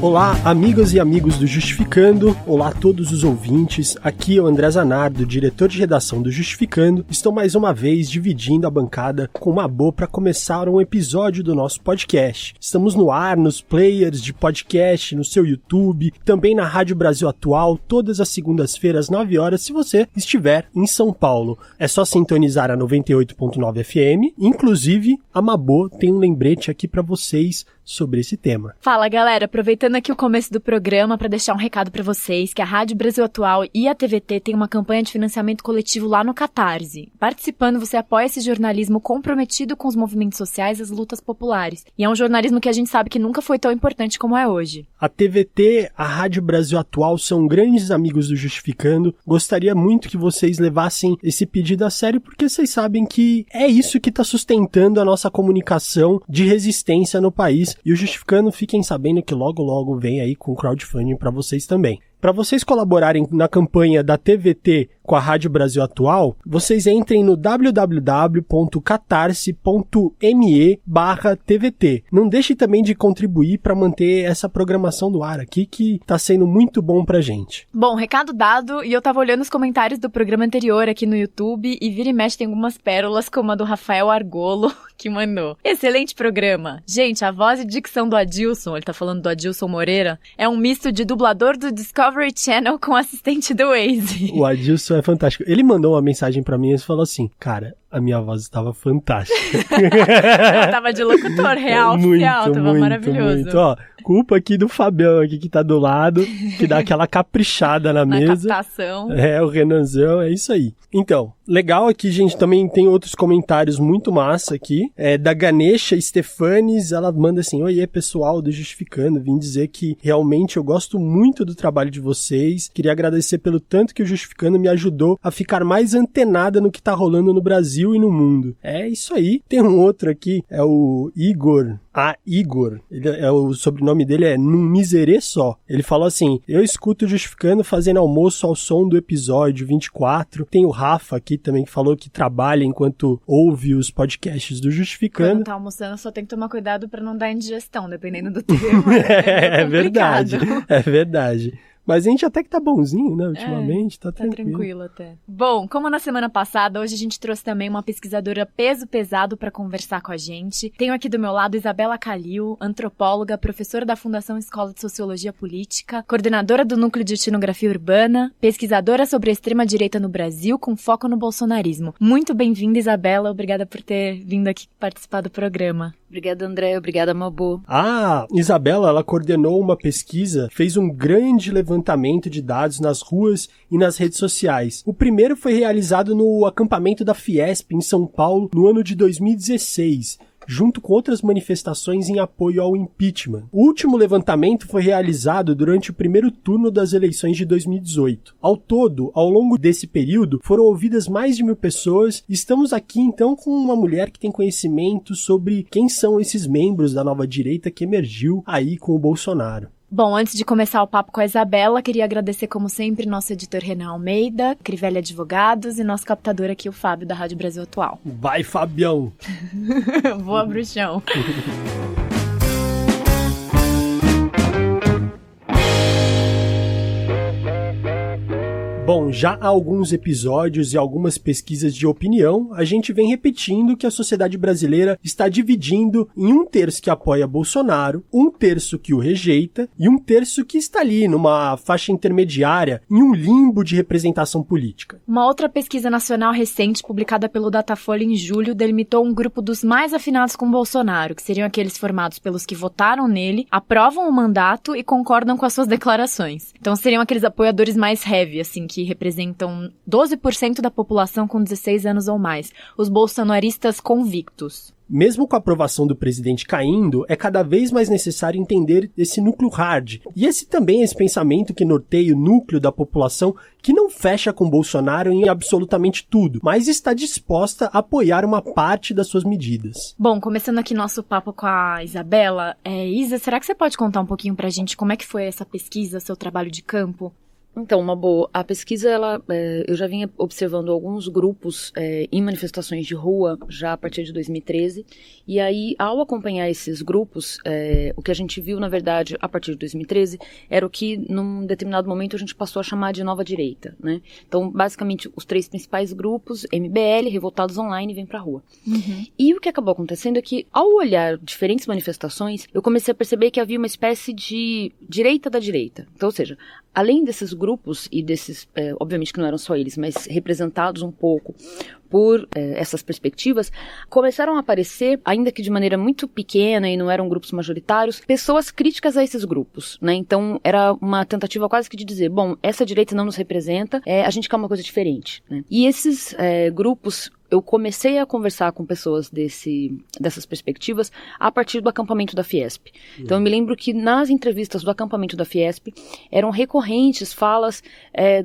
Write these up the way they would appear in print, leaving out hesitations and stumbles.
Olá, amigas e amigos do Justificando, olá a todos os ouvintes, aqui é o André Zanardo, diretor de redação do Justificando. Estou mais uma vez dividindo a bancada com uma boa para começar um episódio do nosso podcast. Estamos no ar, nos players de podcast, no seu YouTube, também na Rádio Brasil Atual, todas as segundas-feiras, 9 horas, se você estiver em São Paulo. É só sintonizar a 98.9 FM, inclusive a Mabô tem um lembrete aqui para vocês sobre esse tema. Fala, galera, aproveitando aqui o começo do programa para deixar um recado para vocês que a Rádio Brasil Atual e a TVT têm uma campanha de financiamento coletivo lá no Catarse. Participando, você apoia esse jornalismo comprometido com os movimentos sociais e as lutas populares. E é um jornalismo que a gente sabe que nunca foi tão importante como é hoje. A TVT, a Rádio Brasil Atual são grandes amigos do Justificando. Gostaria muito que vocês levassem esse pedido a sério, porque vocês sabem que é isso que está sustentando a nossa comunicação de resistência no país. E o Justificando, fiquem sabendo que logo vem aí com crowdfunding para vocês também. Para vocês colaborarem na campanha da TVT com a Rádio Brasil Atual, vocês entrem no www.catarse.me/TVT. Não deixe também de contribuir para manter essa programação do ar aqui, que está sendo muito bom pra gente. Bom, recado dado, e eu tava olhando os comentários do programa anterior aqui no YouTube, e vira e mexe tem algumas pérolas, como a do Rafael Argolo, que mandou. Excelente programa! Gente, a voz e dicção do Adilson, ele tá falando do Adilson Moreira, é um misto de dublador do Discovery Channel com assistente do Waze. O Adilson é fantástico. Ele mandou uma mensagem pra mim e falou assim, cara, a minha voz estava fantástica. Ela tava de locutor real, oficial, tava maravilhoso. Muito. Ó, culpa aqui do Fabião aqui que tá do lado, que dá aquela caprichada na mesa. Captação. É, o Renanzão, é isso aí. Então, legal aqui, gente, também tem outros comentários muito massa aqui. Da Ganesha Stefanes, ela manda assim, oiê pessoal do Justificando, vim dizer que realmente eu gosto muito do trabalho de vocês, queria agradecer pelo tanto que o Justificando me ajudou a ficar mais antenada no que tá rolando no Brasil e no mundo. É isso aí. Tem um outro aqui, é o Igor. Igor. O sobrenome dele é Num Miserê Só. Ele falou assim, eu escuto o Justificando fazendo almoço ao som do episódio 24. Tem o Rafa aqui também que falou que trabalha enquanto ouve os podcasts do Justificando. Quando tá almoçando, só tem que tomar cuidado pra não dar indigestão, dependendo do tema. É verdade. É verdade. Mas a gente até que tá bonzinho, né, ultimamente, tá tranquilo até. Bom, como na semana passada, hoje a gente trouxe também uma pesquisadora peso pesado para conversar com a gente. Tenho aqui do meu lado Isabela Calil, antropóloga, professora da Fundação Escola de Sociologia Política, coordenadora do Núcleo de Etnografia Urbana, pesquisadora sobre a extrema-direita no Brasil, com foco no bolsonarismo. Muito bem-vinda, Isabela, obrigada por ter vindo aqui participar do programa. Obrigada, André, obrigada, Mabô. A Isabela, ela coordenou uma pesquisa, fez um grande levantamento de dados nas ruas e nas redes sociais. O primeiro foi realizado no acampamento da Fiesp, em São Paulo, no ano de 2016, junto com outras manifestações em apoio ao impeachment. O último levantamento foi realizado durante o primeiro turno das eleições de 2018. Ao todo, ao longo desse período, foram ouvidas mais de 1.000 pessoas. Estamos aqui, então, com uma mulher que tem conhecimento sobre quem são esses membros da nova direita que emergiu aí com o Bolsonaro. Bom, antes de começar o papo com a Isabela, queria agradecer, como sempre, nosso editor Renan Almeida, Crivella Advogados e nosso captador aqui, o Fábio, da Rádio Brasil Atual. Vai, Fabião! Voa, bruxão! Bom, já há alguns episódios e algumas pesquisas de opinião, a gente vem repetindo que a sociedade brasileira está dividindo em 1/3 que apoia Bolsonaro, 1/3 que o rejeita e 1/3 que está ali numa faixa intermediária, em um limbo de representação política. Uma outra pesquisa nacional recente, publicada pelo Datafolha em julho, delimitou um grupo dos mais afinados com Bolsonaro, que seriam aqueles formados pelos que votaram nele, aprovam o mandato e concordam com as suas declarações. Então seriam aqueles apoiadores mais heavy, assim, que representam 12% da população com 16 anos ou mais, os bolsonaristas convictos. Mesmo com a aprovação do presidente caindo, é cada vez mais necessário entender esse núcleo hard. E esse também é esse pensamento que norteia o núcleo da população que não fecha com Bolsonaro em absolutamente tudo, mas está disposta a apoiar uma parte das suas medidas. Bom, começando aqui nosso papo com a Isabela, Isa, será que você pode contar um pouquinho pra gente como é que foi essa pesquisa, seu trabalho de campo? Então, Mabô, a pesquisa, eu já vinha observando alguns grupos em manifestações de rua já a partir de 2013, e aí, ao acompanhar esses grupos, o que a gente viu, na verdade, a partir de 2013, era o que, num determinado momento, a gente passou a chamar de nova direita, né? Então, basicamente, os 3 principais grupos, MBL, Revoltados Online, vêm pra rua. Uhum. E o que acabou acontecendo é que, ao olhar diferentes manifestações, eu comecei a perceber que havia uma espécie de direita da direita. Então, ou seja, além desses grupos e desses, obviamente que não eram só eles, mas representados um pouco por essas perspectivas, começaram a aparecer, ainda que de maneira muito pequena e não eram grupos majoritários, pessoas críticas a esses grupos, né? Então, era uma tentativa quase que de dizer, bom, essa direita não nos representa, a gente quer uma coisa diferente, né? E esses grupos, eu comecei a conversar com pessoas dessas perspectivas a partir do acampamento da Fiesp. Então, eu me lembro que nas entrevistas do acampamento da Fiesp eram recorrentes falas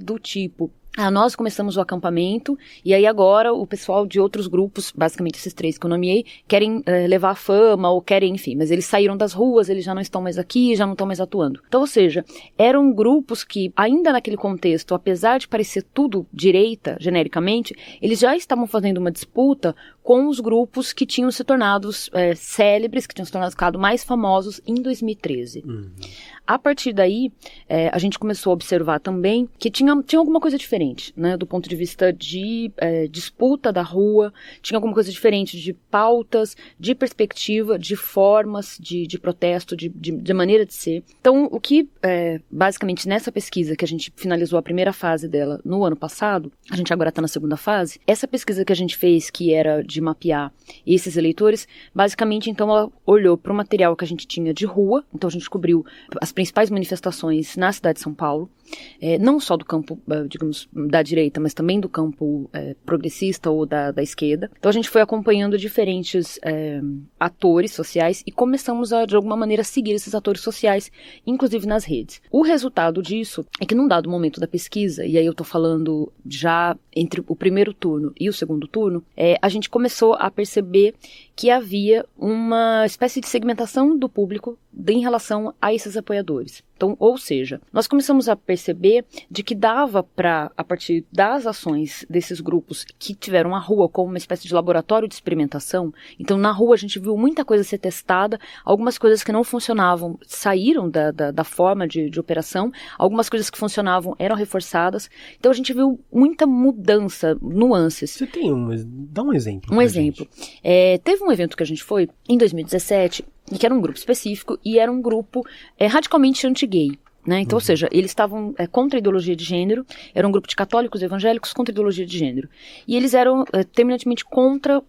do tipo, nós começamos o acampamento e aí agora o pessoal de outros grupos, basicamente esses 3 que eu nomeei, querem levar a fama ou querem, enfim, mas eles saíram das ruas, eles já não estão mais aqui, já não estão mais atuando. Então, ou seja, eram grupos que, ainda naquele contexto, apesar de parecer tudo direita, genericamente, eles já estavam fazendo uma disputa com os grupos que tinham se tornado célebres, que tinham se tornado mais famosos em 2013. A partir daí, a gente começou a observar também que tinha alguma coisa diferente, né, do ponto de vista de disputa da rua, tinha alguma coisa diferente de pautas, de perspectiva, de formas de protesto, de maneira de ser. Então, o que, basicamente, nessa pesquisa, que a gente finalizou a primeira fase dela no ano passado, a gente agora está na segunda fase, essa pesquisa que a gente fez, que era de mapear esses eleitores, basicamente, então, ela olhou para o material que a gente tinha de rua, então a gente cobriu as principais manifestações na cidade de São Paulo, não só do campo, digamos, da direita, mas também do campo progressista ou da esquerda. Então a gente foi acompanhando diferentes atores sociais e começamos a, de alguma maneira, seguir esses atores sociais, inclusive nas redes. O resultado disso é que num dado momento da pesquisa, e aí eu tô falando já entre o primeiro turno e o segundo turno, a gente começou a perceber que havia uma espécie de segmentação do público em relação a esses apoiadores. Então, ou seja, nós começamos a perceber de que dava para, a partir das ações desses grupos que tiveram a rua como uma espécie de laboratório de experimentação, então na rua a gente viu muita coisa ser testada, algumas coisas que não funcionavam saíram da forma de operação, algumas coisas que funcionavam eram reforçadas, então a gente viu muita mudança, nuances. Você tem dá um exemplo. Um exemplo. Teve um evento que a gente foi em 2017, que era um grupo específico, e era um grupo radicalmente anti-gay. Né? Então, ou seja, eles estavam contra a ideologia de gênero, era um grupo de católicos evangélicos contra a ideologia de gênero. E eles eram terminantemente contra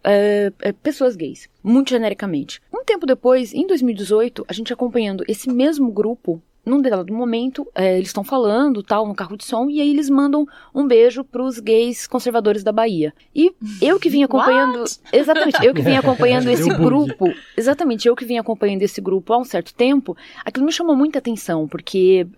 pessoas gays, muito genericamente. Um tempo depois, em 2018, a gente acompanhando esse mesmo grupo, num dado momento, eles estão falando, tal, no carro de som, e aí eles mandam um beijo pros gays conservadores da Bahia. E eu que vim acompanhando... What? Exatamente, eu que vim acompanhando esse grupo... Exatamente, eu que vim acompanhando esse grupo há um certo tempo, aquilo me chamou muita atenção, porque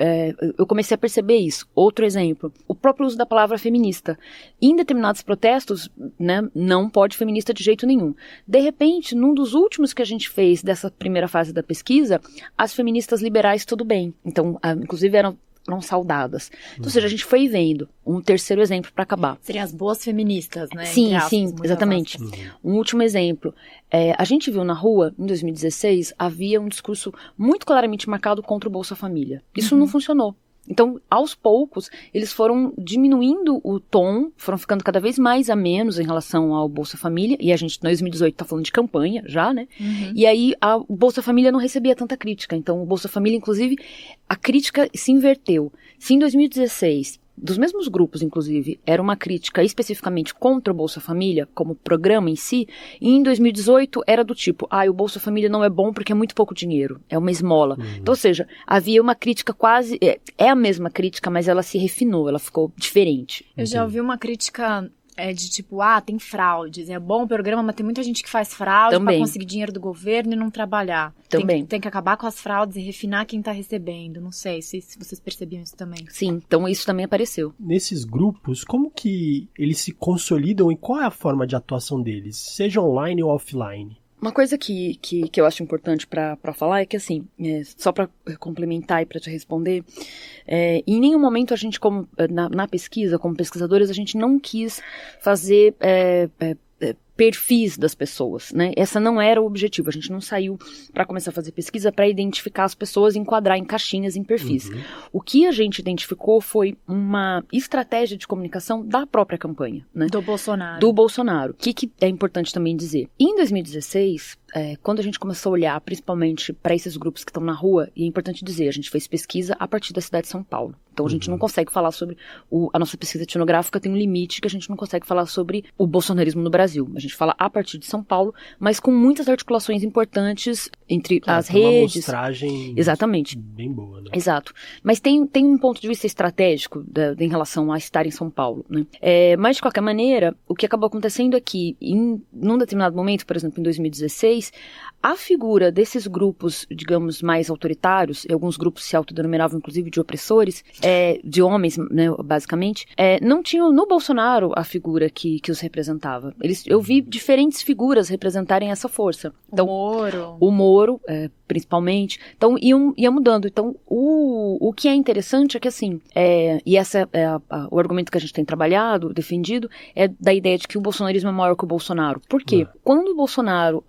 eu comecei a perceber isso. Outro exemplo, o próprio uso da palavra feminista. Em determinados protestos, né, não pode feminista de jeito nenhum. De repente, num dos últimos que a gente fez dessa primeira fase da pesquisa, as feministas liberais, tudo bem. Então, inclusive, eram saudadas. Então, ou seja, a gente foi vendo um terceiro exemplo para acabar. Seriam as boas feministas, né? Sim, exatamente. Um último exemplo. A gente viu na rua, em 2016, havia um discurso muito claramente marcado contra o Bolsa Família. Isso não funcionou. Então, aos poucos, eles foram diminuindo o tom, foram ficando cada vez mais a menos em relação ao Bolsa Família, e a gente, em 2018, tá falando de campanha já, né? E aí, o Bolsa Família não recebia tanta crítica. Então, o Bolsa Família, inclusive, a crítica se inverteu. Se em 2016... dos mesmos grupos, inclusive, era uma crítica especificamente contra o Bolsa Família, como programa em si, e em 2018 era do tipo, o Bolsa Família não é bom porque é muito pouco dinheiro, é uma esmola. Então, ou seja, havia uma crítica quase, é a mesma crítica, mas ela se refinou, ela ficou diferente. Eu já ouvi uma crítica... de tipo, tem fraudes, é bom o programa, mas tem muita gente que faz fraude para conseguir dinheiro do governo e não trabalhar. Também. Tem que acabar com as fraudes e refinar quem tá recebendo. Não sei se vocês percebiam isso também. Sim, então isso também apareceu. Nesses grupos, como que eles se consolidam e qual é a forma de atuação deles, seja online ou offline? Uma coisa que eu acho importante para falar é que, assim, só para complementar e para te responder, em nenhum momento a gente, como na pesquisa, como pesquisadores, a gente não quis fazer perfis das pessoas, né? Essa não era o objetivo. A gente não saiu para começar a fazer pesquisa para identificar as pessoas e enquadrar em caixinhas, em perfis. Uhum. O que a gente identificou foi uma estratégia de comunicação da própria campanha, né? Do Bolsonaro. Do Bolsonaro. O que é importante também dizer? Em 2016, quando a gente começou a olhar principalmente para esses grupos que estão na rua, e é importante dizer, a gente fez pesquisa a partir da cidade de São Paulo. Então a gente não consegue falar sobre a nossa pesquisa etnográfica tem um limite que a gente não consegue falar sobre o bolsonarismo no Brasil. A gente fala a partir de São Paulo, mas com muitas articulações importantes entre as redes. Uma amostragem exatamente. Bem boa, né? Exato. Mas tem um ponto de vista estratégico em relação a estar em São Paulo, né? Mas de qualquer maneira, o que acabou acontecendo é que num determinado momento, por exemplo, em 2016, a figura desses grupos, digamos, mais autoritários, e alguns grupos se autodenominavam inclusive de opressores, de homens, né, basicamente, não tinham no Bolsonaro a figura que os representava. Eu vi diferentes figuras representarem essa força. Então, o Moro, principalmente. Então, ia mudando. Então, o que é interessante é que, assim, e esse é o argumento que a gente tem trabalhado, defendido, é da ideia de que o bolsonarismo é maior que o Bolsonaro. Por quê? Quando o Bolsonaro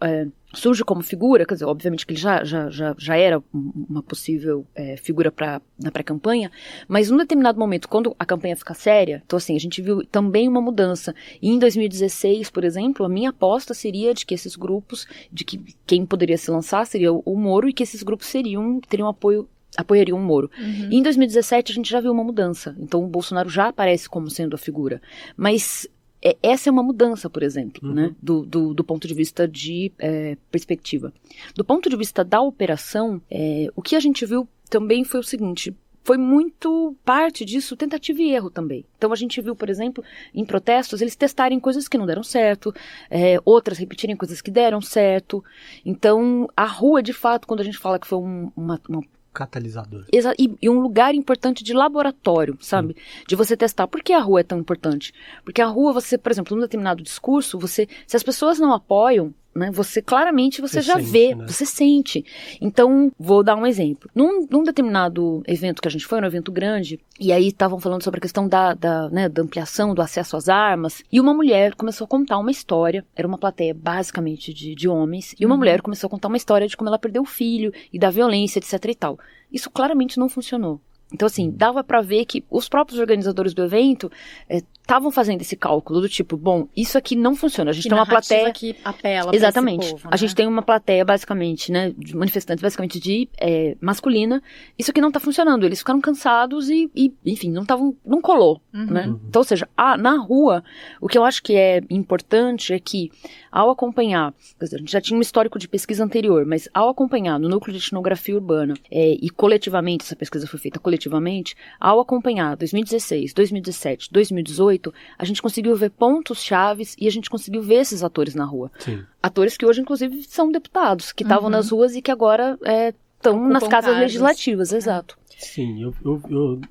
surge como figura, quer dizer, obviamente que ele já era uma possível figura na pré-campanha, mas num determinado momento, quando a campanha fica séria, então assim, a gente viu também uma mudança. E em 2016, por exemplo, a minha aposta seria de que esses grupos, de que quem poderia se lançar seria o Moro e que esses grupos teriam apoiariam o Moro. Uhum. E em 2017 a gente já viu uma mudança. Então o Bolsonaro já aparece como sendo a figura. Mas essa é uma mudança, por exemplo, né, do ponto de vista de perspectiva. Do ponto de vista da operação, o que a gente viu também foi o seguinte: foi muito parte disso tentativa e erro também. Então a gente viu, por exemplo, em protestos, eles testarem coisas que não deram certo, outras repetirem coisas que deram certo. Então a rua, de fato, quando a gente fala que foi uma catalisador. E um lugar importante de laboratório, sabe? De você testar. Por que a rua é tão importante? Porque a rua, você, por exemplo, num determinado discurso, se as pessoas não apoiam, né, você claramente já sente, vê, né? Você sente. Então, vou dar um exemplo. Num determinado evento que a gente foi, um evento grande, e aí estavam falando sobre a questão da ampliação do acesso às armas, e uma mulher começou a contar uma história, era uma plateia basicamente de homens, e uma mulher começou a contar uma história de como ela perdeu o filho, e da violência, etc e tal. Isso claramente não funcionou. Então, assim, dava pra ver que os próprios organizadores do evento estavam fazendo esse cálculo do tipo, bom, isso aqui não funciona. A gente tem uma plateia que apela exatamente. Pra esse povo, né? A gente tem uma plateia basicamente, né, de manifestantes basicamente de masculina. Isso aqui não tá funcionando. Eles ficaram cansados e enfim, não colou, né? Então, ou seja, na rua, o que eu acho que é importante é que ao acompanhar, quer dizer, a gente já tinha um histórico de pesquisa anterior, mas ao acompanhar no núcleo de etnografia urbana e coletivamente, essa pesquisa foi feita coletivamente, ao acompanhar 2016, 2017, 2018, a gente conseguiu ver pontos chaves e a gente conseguiu ver esses atores na rua. Sim. Atores que hoje, inclusive, são deputados, que estavam nas ruas e que agora estão nas casas legislativas, exato. Sim, eu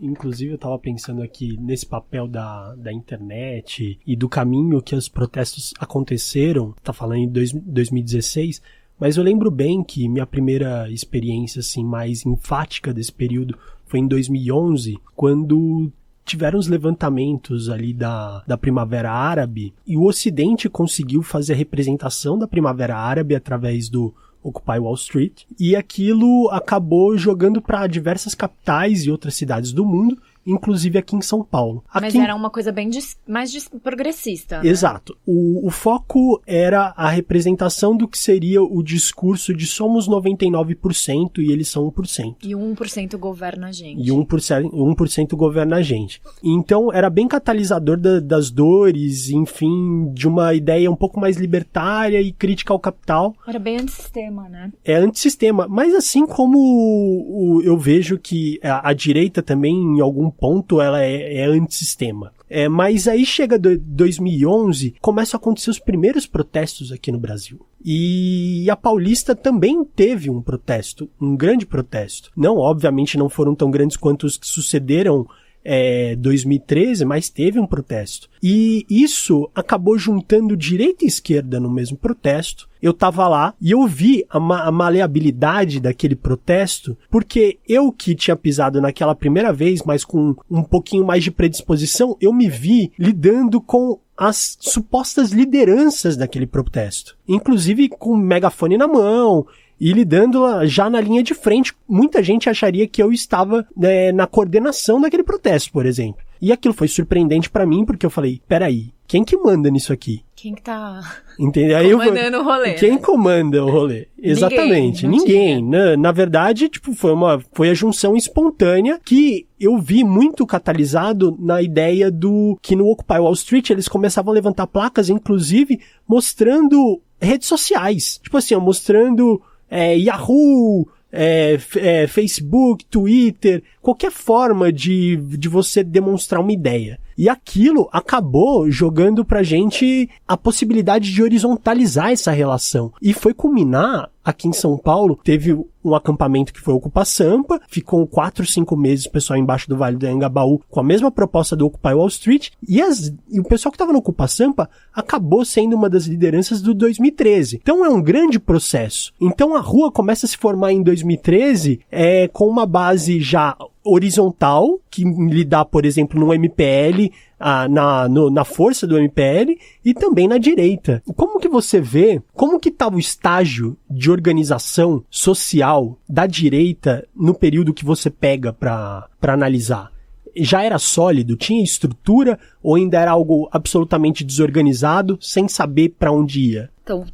inclusive eu estava pensando aqui nesse papel da internet e do caminho que os protestos aconteceram, tá falando em 2016, mas eu lembro bem que minha primeira experiência assim, mais enfática desse período foi em 2011, quando tiveram os levantamentos ali da Primavera Árabe e o Ocidente conseguiu fazer a representação da Primavera Árabe através do Occupy Wall Street, e aquilo acabou jogando para diversas capitais e outras cidades do mundo, inclusive aqui em São Paulo. Mas era uma coisa bem mais progressista, né? Exato. O foco era a representação do que seria o discurso de somos 99% e eles são 1%. E 1% governa a gente. E 1% governa a gente. Então, era bem catalisador das dores, enfim, de uma ideia um pouco mais libertária e crítica ao capital. Era bem antissistema, né? É antissistema. Mas assim como eu vejo que a direita também, em algum ponto, ela é antissistema. Mas aí chega 2011, começam a acontecer os primeiros protestos aqui no Brasil. E a Paulista também teve um protesto, um grande protesto. Não, obviamente não foram tão grandes quanto os que sucederam 2013, mas teve um protesto. E isso acabou juntando direita e esquerda no mesmo protesto. Eu tava lá e eu vi a maleabilidade daquele protesto, porque eu que tinha pisado naquela primeira vez, mas com um pouquinho mais de predisposição, eu me vi lidando com as supostas lideranças daquele protesto. Inclusive com megafone na mão e lidando já na linha de frente. Muita gente acharia que eu estava na coordenação daquele protesto, por exemplo. E aquilo foi surpreendente pra mim, porque eu falei, peraí, quem que manda nisso aqui? Quem que tá comandando o rolê? Quem comanda o rolê? Exatamente, ninguém. Na verdade, foi a junção espontânea que eu vi muito catalisado na ideia que no Occupy Wall Street eles começavam a levantar placas, inclusive mostrando redes sociais. Tipo assim, mostrando Yahoo, Facebook, Twitter, qualquer forma de você demonstrar uma ideia. E aquilo acabou jogando pra gente a possibilidade de horizontalizar essa relação. E foi culminar aqui em São Paulo, teve um acampamento que foi o Ocupa Sampa, ficou 4, 5 meses o pessoal embaixo do Vale do Anhangabaú com a mesma proposta do Occupy Wall Street, e o pessoal que estava no Ocupa Sampa acabou sendo uma das lideranças do 2013. Então é um grande processo. Então a rua começa a se formar em 2013 com uma base já horizontal, que lhe dá, por exemplo, no MPL, na força do MPL, e também na direita. Como que você vê, como que está o estágio de organização social da direita no período que você pega para analisar? Já era sólido? Tinha estrutura? Ou ainda era algo absolutamente desorganizado, sem saber para onde ia? Então,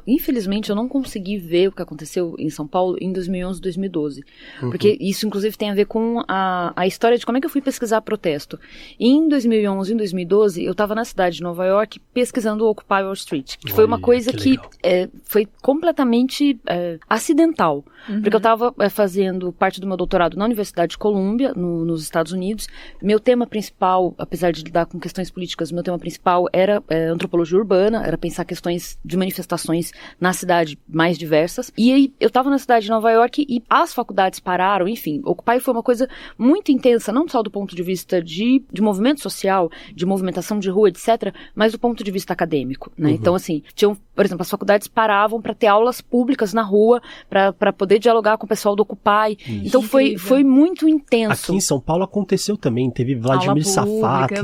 infelizmente, eu não consegui ver o que aconteceu em São Paulo em 2011, 2012. Porque isso, inclusive, tem a ver com a história de como é que eu fui pesquisar protesto. Em 2011 e 2012, eu estava na cidade de Nova York pesquisando o Occupy Wall Street, que foi uma coisa que foi completamente acidental. Porque eu estava fazendo parte do meu doutorado na Universidade de Columbia, nos Estados Unidos. Meu tema principal, apesar de lidar com questões políticas, meu tema principal era antropologia urbana, era pensar questões de manifestações na cidade mais diversas. E aí, eu estava na cidade de Nova York e as faculdades pararam, enfim. Occupy foi uma coisa muito intensa, não só do ponto de vista de movimento social, de movimentação de rua, etc., mas do ponto de vista acadêmico, né? Então, assim, por exemplo, as faculdades paravam para ter aulas públicas na rua, para poder dialogar com o pessoal do Occupy. Então, foi muito intenso. Aqui em São Paulo aconteceu também. Teve Vladimir Safak,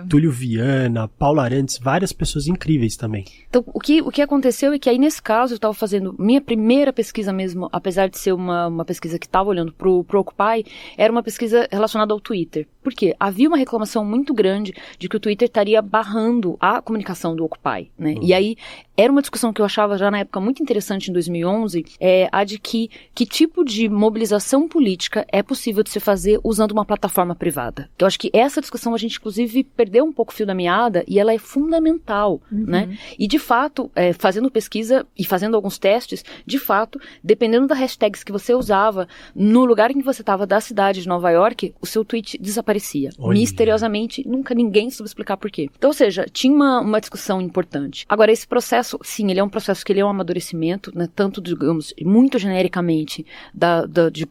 Túlio Viana, Paulo Arantes, várias pessoas incríveis também. Então, o que aconteceu é que aí, nesse caso, eu estava fazendo minha primeira pesquisa mesmo, apesar de ser uma pesquisa que estava olhando pro Occupy, era uma pesquisa relacionada ao Twitter. Por quê? Havia uma reclamação muito grande de que o Twitter estaria barrando a comunicação do Occupy, né? E aí, era uma discussão que eu achava já na época muito interessante em 2011, a de que tipo de mobilização política é possível de se fazer usando uma plataforma privada. Eu acho que essa discussão a gente, inclusive, perdeu um pouco o fio da meada e ela é fundamental, né? E, de fato, fazendo pesquisa e fazendo alguns testes, de fato, dependendo das hashtags que você usava, no lugar em que você estava da cidade de Nova York, o seu tweet desaparecia. Olha. Misteriosamente, nunca ninguém soube explicar por quê. Então, ou seja, tinha uma discussão importante. Agora, esse processo, sim, ele é um processo que ele é um amadurecimento, né, tanto, digamos, muito genericamente,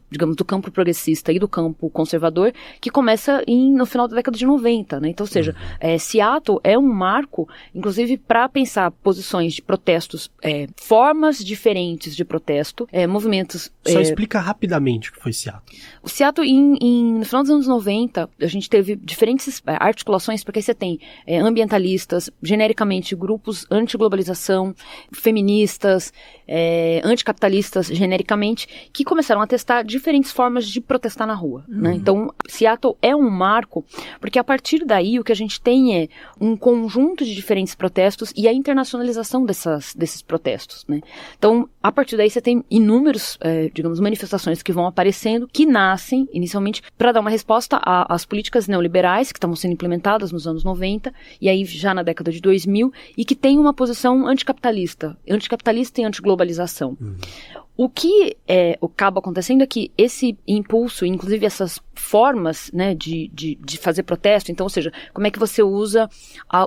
digamos, do campo progressista e do campo conservador, que começa no final da década de 90, né? Então, ou seja, Seattle é um marco, inclusive, para pensar posições de protestos, formas diferentes de protesto, movimentos... Só explica rapidamente o que foi Seattle. O Seattle, no final dos anos 90, a gente teve diferentes articulações, porque aí você tem ambientalistas, genericamente grupos anti-globalização, feministas, anticapitalistas, genericamente, que começaram a testar diferentes formas de protestar na rua, né? Então, Seattle é um marco, porque a partir daí o que a gente tem é um conjunto de diferentes protestos e a internacionalização desses protestos, né? Então, a partir daí você tem inúmeros, digamos, manifestações que vão aparecendo, que nascem inicialmente para dar uma resposta às políticas neoliberais que estavam sendo implementadas nos anos 90 e aí já na década de 2000 e que tem uma posição anticapitalista e antiglobalização. O que acaba acontecendo é que esse impulso, inclusive essas formas, né, de fazer protesto, então, ou seja, como é que você usa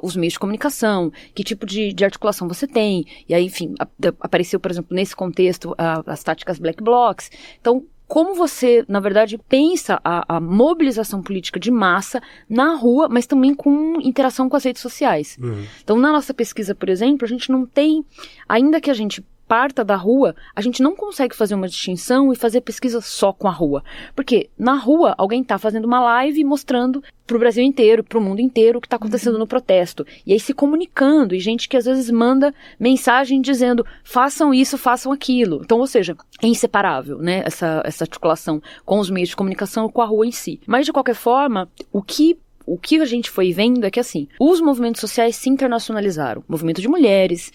os meios de comunicação, que tipo de articulação você tem, e aí, enfim, apareceu, por exemplo, nesse contexto, as táticas black blocs. Então, como você, na verdade, pensa a mobilização política de massa na rua, mas também com interação com as redes sociais. Então, na nossa pesquisa, por exemplo, a gente não tem, ainda que a gente parta da rua, a gente não consegue fazer uma distinção e fazer pesquisa só com a rua. Porque na rua, alguém está fazendo uma live mostrando para o Brasil inteiro, para o mundo inteiro o que está acontecendo no protesto. E aí se comunicando, e gente que às vezes manda mensagem dizendo, façam isso, façam aquilo. Então, ou seja, é inseparável, né, essa articulação com os meios de comunicação e com a rua em si. Mas, de qualquer forma, o que a gente foi vendo é que, assim, os movimentos sociais se internacionalizaram. Movimento de mulheres,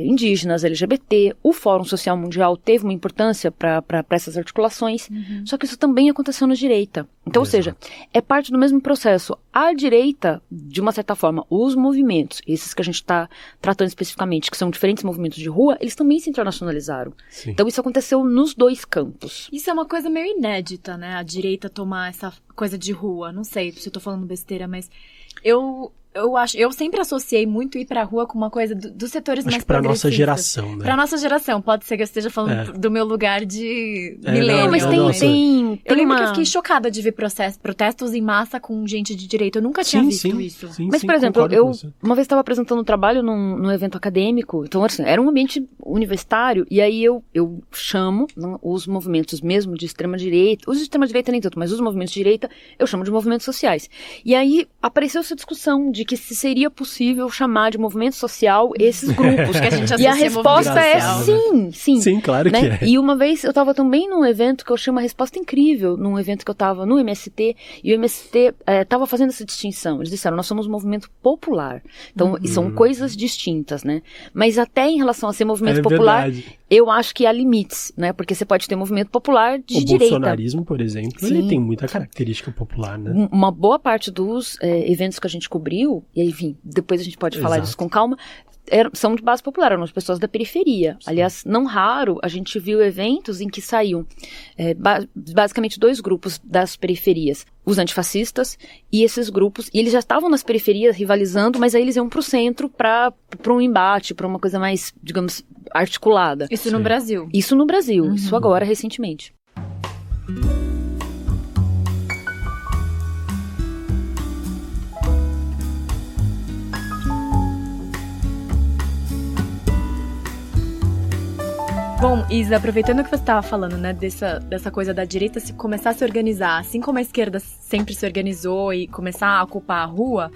indígenas, LGBT, o Fórum Social Mundial teve uma importância para essas articulações, só que isso também aconteceu na direita. Então, ou seja, é parte do mesmo processo. A direita, de uma certa forma, os movimentos, esses que a gente está tratando especificamente, que são diferentes movimentos de rua, eles também se internacionalizaram. Sim. Então, isso aconteceu nos dois campos. Isso é uma coisa meio inédita, né? A direita tomar essa coisa de rua. Não sei se eu tô falando besteira, mas eu sempre associei muito ir pra rua com uma coisa dos setores mais progressistas. Pra nossa geração, né? Pra nossa geração. Pode ser que eu esteja falando do meu lugar de milênio. Não, mas tem eu lembro que eu fiquei chocada de ver protestos em massa com gente de direita. Eu nunca tinha visto isso. Mas, por exemplo, eu uma vez estava apresentando um trabalho num evento acadêmico. Então, assim, era um ambiente universitário. E aí eu chamo os movimentos mesmo de extrema-direita. Os de extrema-direita nem tanto, mas os movimentos de direita eu chamo de movimentos sociais. E aí apareceu essa discussão de que se seria possível chamar de movimento social esses grupos. Que a gente e a resposta é sim. Sim, claro, né? que é. E uma vez eu estava também num evento que eu achei uma resposta incrível, num evento que eu estava no MST, e o MST estava fazendo essa distinção. Eles disseram, nós somos um movimento popular. Então, são coisas distintas, né? Mas até em relação a ser movimento popular, verdade. Eu acho que há limites, né? Porque você pode ter movimento popular de direita. O bolsonarismo, por exemplo, ele tem muita característica popular, né? Uma boa parte dos eventos que a gente cobriu, e enfim, depois a gente pode falar disso com calma, são de base popular, eram as pessoas da periferia. Sim. Aliás, não raro, a gente viu eventos em que saíam basicamente dois grupos das periferias. Os antifascistas e esses grupos, e eles já estavam nas periferias rivalizando, mas aí eles iam pro centro para um embate, para uma coisa mais, digamos, articulada. Isso no Brasil. Isso no Brasil, isso agora, recentemente. Bom, Isa, aproveitando que você estava falando, né, dessa coisa da direita se começar a se organizar, assim como a esquerda sempre se organizou e começar a ocupar a rua,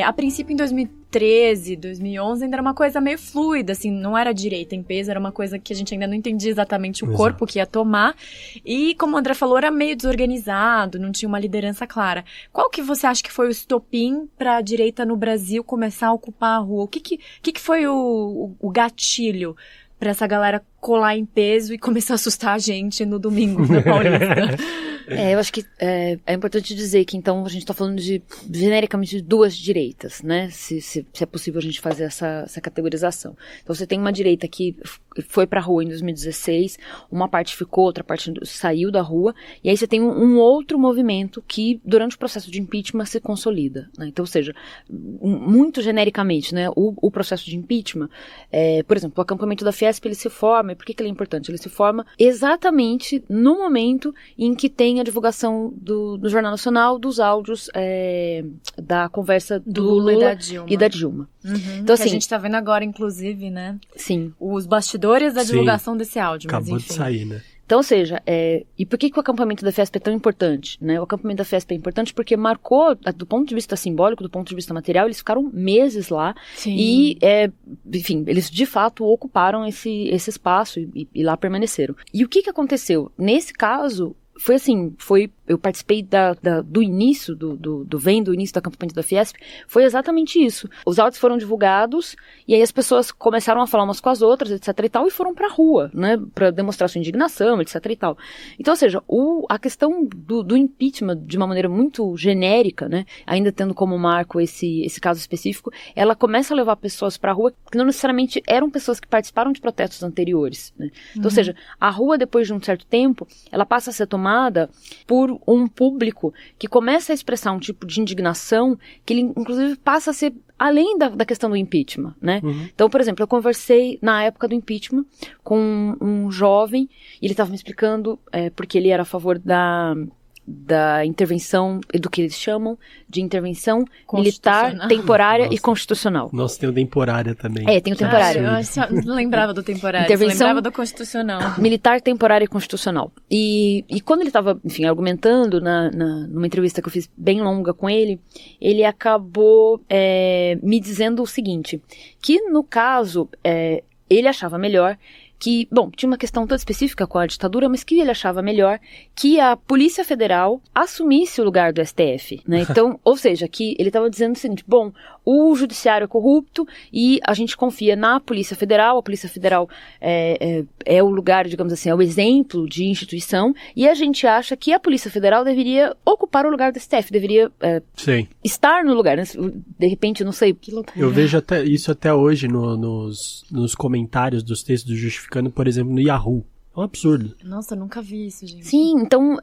a princípio em 2013, 2011 ainda era uma coisa meio fluida, assim, não era direita em peso, era uma coisa que a gente ainda não entendia exatamente o corpo que ia tomar, e como o André falou, era meio desorganizado, não tinha uma liderança clara. Qual que você acha que foi o estopim para a direita no Brasil começar a ocupar a rua? O que foi o gatilho pra essa galera colar em peso e começar a assustar a gente no domingo na Paulista? Eu acho que é importante dizer que, então, a gente está falando genericamente de duas direitas, né? Se é possível a gente fazer essa categorização. Então, você tem uma direita que foi pra rua em 2016, uma parte ficou, outra parte saiu da rua, e aí você tem um outro movimento que, durante o processo de impeachment, se consolida, né? Então, ou seja, muito genericamente, né? O processo de impeachment, por exemplo, o acampamento da Fiesp, ele se forma, e por que ele é importante? Ele se forma exatamente no momento em que tem a divulgação do Jornal Nacional dos áudios da conversa do Lula e da Dilma. Então, assim, a gente tá vendo agora, inclusive, né? Sim. Os bastidores da divulgação desse áudio. Acabou de sair, né? Então, ou seja, e por que o acampamento da Fiesp é tão importante? Né? O acampamento da Fiesp é importante porque marcou, do ponto de vista simbólico, do ponto de vista material, eles ficaram meses lá. Sim. E, enfim, eles de fato ocuparam esse espaço e lá permaneceram. E o que aconteceu? Nesse caso, foi assim, eu participei do início, do início do acampamento da Fiesp, foi exatamente isso. Os áudios foram divulgados, e aí as pessoas começaram a falar umas com as outras, etc e tal, e foram pra rua, né, pra demonstrar sua indignação, etc e tal. Então, ou seja, a questão do impeachment, de uma maneira muito genérica, né, ainda tendo como marco esse caso específico, ela começa a levar pessoas pra rua, que não necessariamente eram pessoas que participaram de protestos anteriores, né. Então, ou seja, a rua, depois de um certo tempo, ela passa a ser tomada tomada por um público que começa a expressar um tipo de indignação que ele, inclusive, passa a ser além da questão do impeachment, né? Então, por exemplo, eu conversei na época do impeachment com um jovem e ele estava me explicando porque ele era a favor da intervenção, do que eles chamam de intervenção militar, temporária e constitucional. Nossa, tem o temporária também. Tem o temporário. Eu não lembrava do temporário, intervenção lembrava do constitucional. Militar, temporária e constitucional. E quando ele estava, enfim, argumentando numa entrevista que eu fiz bem longa com ele acabou me dizendo o seguinte, que no caso, ele achava melhor que, bom, tinha uma questão toda específica com a ditadura, mas que ele achava melhor que a Polícia Federal assumisse o lugar do STF, né? Então, ou seja, que ele estava dizendo o seguinte, bom, o judiciário é corrupto e a gente confia na Polícia Federal, a Polícia Federal é o lugar, digamos assim, é o exemplo de instituição, e a gente acha que a Polícia Federal deveria ocupar o lugar do STF, deveria estar no lugar, né? De repente, não sei. Que loucura. Eu vejo isso até hoje nos comentários dos textos do Justificando, por exemplo, no Yahoo. É um absurdo. Nossa, eu nunca vi isso, gente. Sim, então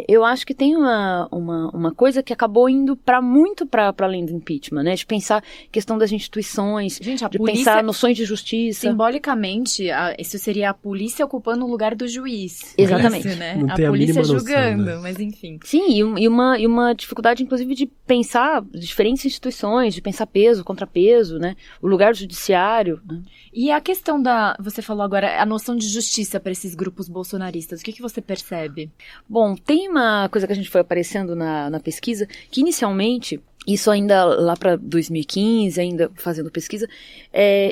eu acho que tem uma coisa que acabou indo muito para além do impeachment, né? De pensar questão das instituições, gente, de pensar noções de justiça. Simbolicamente, isso seria a polícia ocupando o lugar do juiz. Exatamente. Isso, né? Não a tem polícia noção, julgando, né? mas enfim. Sim, e uma dificuldade, inclusive, de pensar diferentes instituições, de pensar peso, contrapeso, né? O lugar do judiciário, né? E a questão você falou agora, a noção de justiça para esses grupos bolsonaristas, o que você percebe? Bom, tem uma coisa que a gente foi aparecendo na pesquisa, que inicialmente, isso ainda lá para 2015, ainda fazendo pesquisa,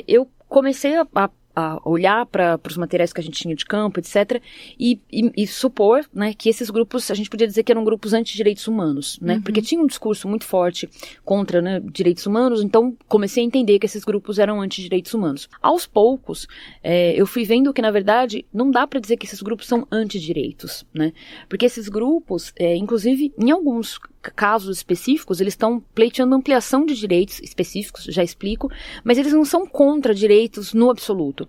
eu comecei a olhar para os materiais que a gente tinha de campo, etc., e supor, né, que esses grupos, a gente podia dizer que eram grupos anti-direitos humanos, né, porque tinha um discurso muito forte contra, né, direitos humanos, então comecei a entender que esses grupos eram anti-direitos humanos. Aos poucos, eu fui vendo que, na verdade, não dá para dizer que esses grupos são anti-direitos, né, porque esses grupos, inclusive, em alguns casos específicos, eles estão pleiteando ampliação de direitos específicos, já explico, mas eles não são contra direitos no absoluto.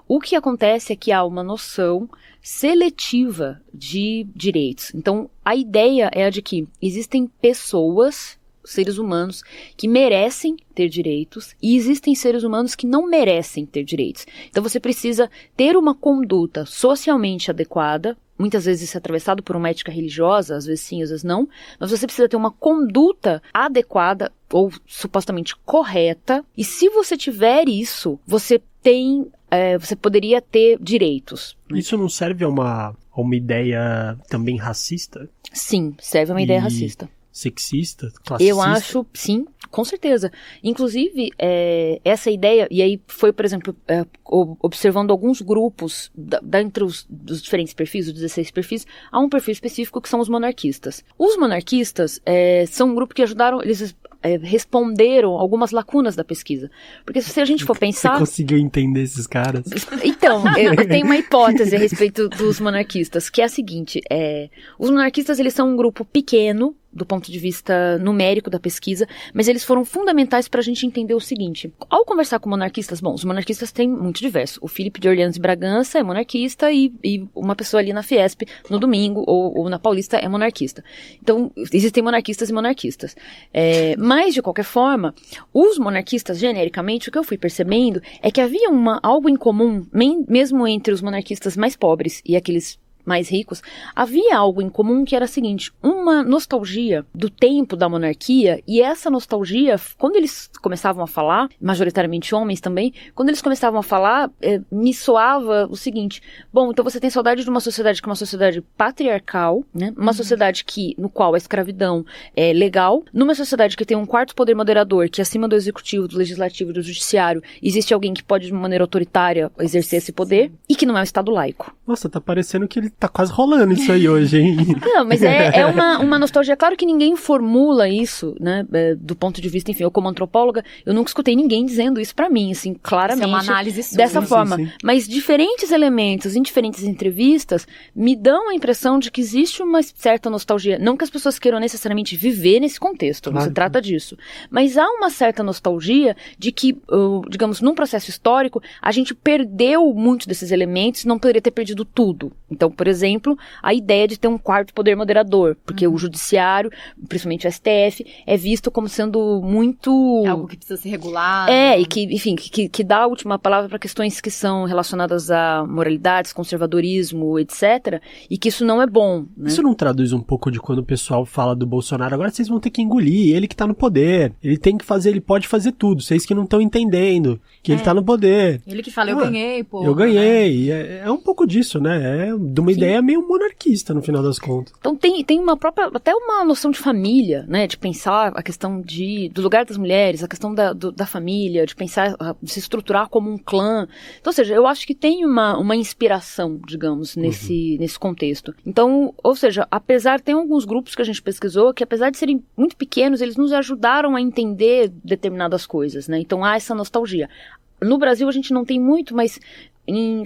O que acontece é que há uma noção seletiva de direitos. Então, a ideia é a de que existem pessoas, seres humanos, que merecem ter direitos e existem seres humanos que não merecem ter direitos. Então, você precisa ter uma conduta socialmente adequada, muitas vezes isso é atravessado por uma ética religiosa, às vezes sim, às vezes não, mas você precisa ter uma conduta adequada ou supostamente correta, e se você tiver isso, você poderia ter direitos. Né? Isso não serve a uma ideia também racista? Sim, serve a uma ideia racista. Sexista? Classicista? Eu acho, sim, com certeza. Inclusive, essa ideia, e aí foi, por exemplo, observando alguns grupos dentre dos diferentes perfis, os 16 perfis, há um perfil específico que são os monarquistas. Os monarquistas são um grupo que ajudaram, eles responderam algumas lacunas da pesquisa. Porque se a gente for pensar... Você conseguiu entender esses caras? Então, eu tenho uma hipótese a respeito dos monarquistas, que é a seguinte, os monarquistas, eles são um grupo pequeno, do ponto de vista numérico da pesquisa, mas eles foram fundamentais para a gente entender o seguinte. Ao conversar com monarquistas, bom, os monarquistas têm muito diverso. O Filipe de Orleans e Bragança é monarquista e uma pessoa ali na Fiesp, no domingo, ou na Paulista, é monarquista. Então, existem monarquistas e monarquistas. Mas, de qualquer forma, os monarquistas, genericamente, o que eu fui percebendo é que havia algo em comum, mesmo entre os monarquistas mais pobres e aqueles mais ricos, havia algo em comum que era o seguinte, uma nostalgia do tempo da monarquia, e essa nostalgia, quando eles começavam a falar, majoritariamente homens também, quando eles começavam a falar, me soava o seguinte, bom, então você tem saudade de uma sociedade que é uma sociedade patriarcal, né, uma sociedade no qual a escravidão é legal, numa sociedade que tem um quarto poder moderador, que acima do executivo, do legislativo e do judiciário, existe alguém que pode de uma maneira autoritária exercer esse poder, e que não é um estado laico. Nossa, tá parecendo que ele tá quase rolando isso aí hoje, hein? Não, mas é uma nostalgia. Claro que ninguém formula isso, né, do ponto de vista, enfim, eu como antropóloga, eu nunca escutei ninguém dizendo isso pra mim, assim, claramente. Isso é uma análise sua. Dessa forma. Sim. Mas diferentes elementos em diferentes entrevistas me dão a impressão de que existe uma certa nostalgia. Não que as pessoas queiram necessariamente viver nesse contexto, não se trata disso. Mas há uma certa nostalgia de que, digamos, num processo histórico, a gente perdeu muitos desses elementos, não poderia ter perdido tudo. Então, por exemplo, a ideia de ter um quarto poder moderador, porque o judiciário, principalmente o STF, é visto como sendo muito... É algo que precisa ser regulado. E que, enfim, que dá a última palavra para questões que são relacionadas a moralidades, conservadorismo, etc., e que isso não é bom, né? Isso não traduz um pouco de quando o pessoal fala do Bolsonaro, agora vocês vão ter que engolir, ele que tá no poder, ele tem que fazer, ele pode fazer tudo, vocês que não estão entendendo que ele tá no poder. Ele que fala, eu ganhei, pô. Eu ganhei, né? É um pouco disso, né? É de uma ideia meio monarquista, no final das contas. Então tem uma própria, até uma noção de família, né? De pensar a questão do lugar das mulheres, a questão da família, de pensar, de se estruturar como um clã. Então, ou seja, eu acho que tem uma inspiração, digamos, nesse contexto. Então, ou seja, tem alguns grupos que a gente pesquisou que, apesar de serem muito pequenos, eles nos ajudaram a entender determinadas coisas, né? Então, há essa nostalgia. No Brasil a gente não tem muito, mas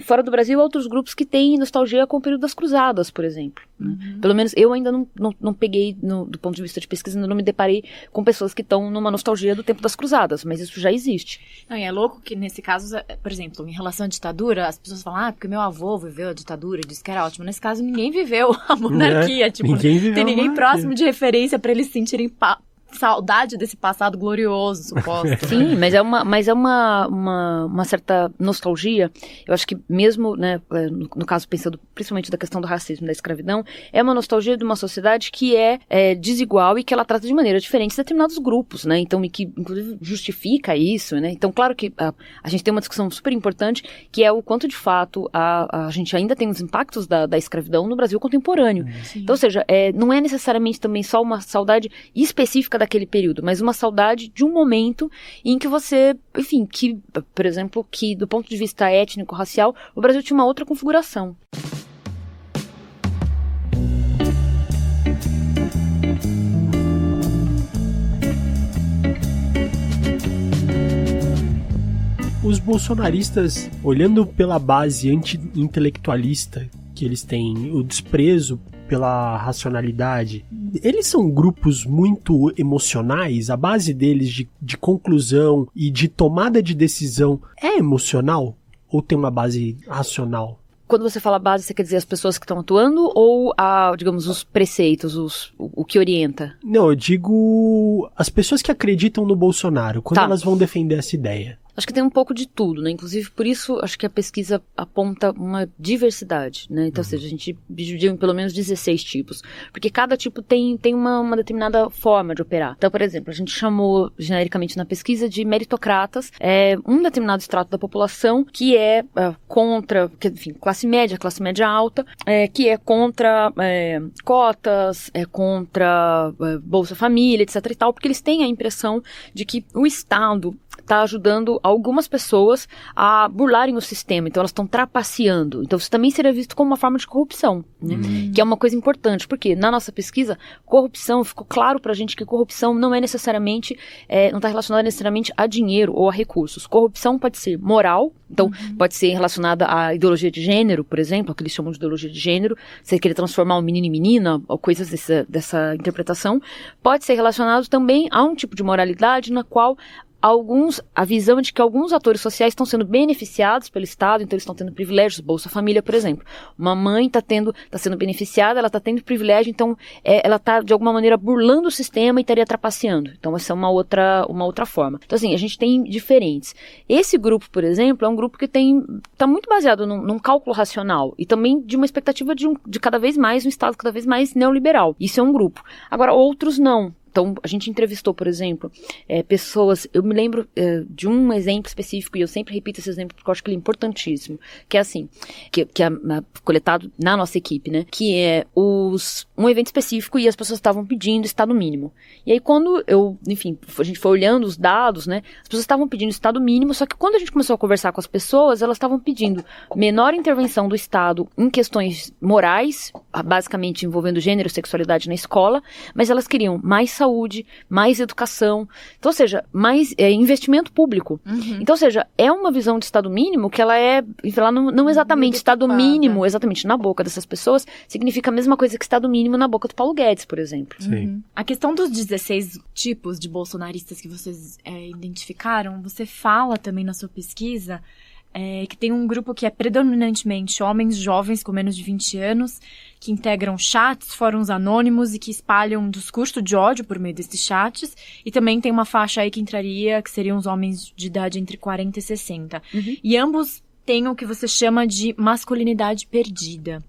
fora do Brasil há outros grupos que têm nostalgia com o período das cruzadas, por exemplo. Né? Pelo menos eu ainda não peguei, do ponto de vista de pesquisa, ainda não me deparei com pessoas que estão numa nostalgia do tempo das cruzadas, mas isso já existe. Não, e é louco que nesse caso, por exemplo, em relação à ditadura, as pessoas falam, porque meu avô viveu a ditadura e disse que era ótimo. Nesse caso, ninguém viveu a monarquia. Ninguém viveu tem ninguém a próximo de referência para eles se sentirem saudade desse passado glorioso, suposto. Sim, mas é uma certa nostalgia. Eu acho que mesmo, né, no caso pensando principalmente da questão do racismo, da escravidão, é uma nostalgia de uma sociedade que é desigual e que ela trata de maneira diferente determinados grupos, né? Então, e que inclusive justifica isso, né? Então, claro que a gente tem uma discussão super importante, que é o quanto de fato a gente ainda tem os impactos da escravidão no Brasil contemporâneo. Sim. Então, ou seja, não é necessariamente também só uma saudade específica daquele período, mas uma saudade de um momento em que você, enfim, que, por exemplo, que do ponto de vista étnico-racial, o Brasil tinha uma outra configuração. Os bolsonaristas, olhando pela base anti-intelectualista que eles têm, o desprezo pela racionalidade, eles são grupos muito emocionais? A base deles de conclusão e de tomada de decisão é emocional? Ou tem uma base racional? Quando você fala base, você quer dizer as pessoas que estão atuando ou, digamos, os preceitos, o que orienta? Não, eu digo as pessoas que acreditam no Bolsonaro, quando elas vão defender essa ideia. Acho que tem um pouco de tudo, né? Inclusive, por isso, acho que a pesquisa aponta uma diversidade, né? Então, ou seja, a gente dividiu em pelo menos 16 tipos. Porque cada tipo tem uma determinada forma de operar. Então, por exemplo, a gente chamou, genericamente na pesquisa, de meritocratas, um determinado extrato da população que é contra, enfim, classe média alta, que é contra cotas, contra Bolsa Família, etc e tal, porque eles têm a impressão de que o Estado está ajudando algumas pessoas a burlarem o sistema, então elas estão trapaceando. Então isso também seria visto como uma forma de corrupção, né? Que é uma coisa importante, porque na nossa pesquisa, corrupção, ficou claro pra gente que corrupção não é necessariamente, não está relacionada necessariamente a dinheiro ou a recursos. Corrupção pode ser moral, então pode ser relacionada à ideologia de gênero, por exemplo, o que eles chamam de ideologia de gênero, você querer transformar um menino em menina, ou coisas dessa interpretação. Pode ser relacionado também a um tipo de moralidade na qual a visão de que alguns atores sociais estão sendo beneficiados pelo Estado, então eles estão tendo privilégios, Bolsa Família, por exemplo. Uma mãe está sendo beneficiada, ela está tendo privilégio, então ela está, de alguma maneira, burlando o sistema e estaria trapaceando. Então, essa é uma outra forma. Então, assim, a gente tem diferentes. Esse grupo, por exemplo, é um grupo que está muito baseado num cálculo racional e também de uma expectativa de cada vez mais um Estado cada vez mais neoliberal. Isso é um grupo. Agora, outros não. Então, a gente entrevistou, por exemplo, pessoas... Eu me lembro de um exemplo específico, e eu sempre repito esse exemplo porque eu acho que ele é importantíssimo, que é assim, que é coletado na nossa equipe, né? Que é um evento específico e as pessoas estavam pedindo estado mínimo. E aí, quando a gente foi olhando os dados, né? As pessoas estavam pedindo estado mínimo, só que quando a gente começou a conversar com as pessoas, elas estavam pedindo menor intervenção do Estado em questões morais, basicamente envolvendo gênero e sexualidade na escola, mas elas queriam mais saúde, mais educação, então, ou seja, mais investimento público. Então, ou seja, é uma visão de Estado mínimo que ela não exatamente Estado mínimo, exatamente na boca dessas pessoas, significa a mesma coisa que Estado mínimo na boca do Paulo Guedes, por exemplo. Sim. A questão dos 16 tipos de bolsonaristas que vocês identificaram, você fala também na sua pesquisa que tem um grupo que é predominantemente homens jovens com menos de 20 anos, que integram chats, fóruns anônimos e que espalham discurso de ódio por meio desses chats. E também tem uma faixa aí que entraria, que seriam os homens de idade entre 40 e 60. E ambos têm o que você chama de masculinidade perdida.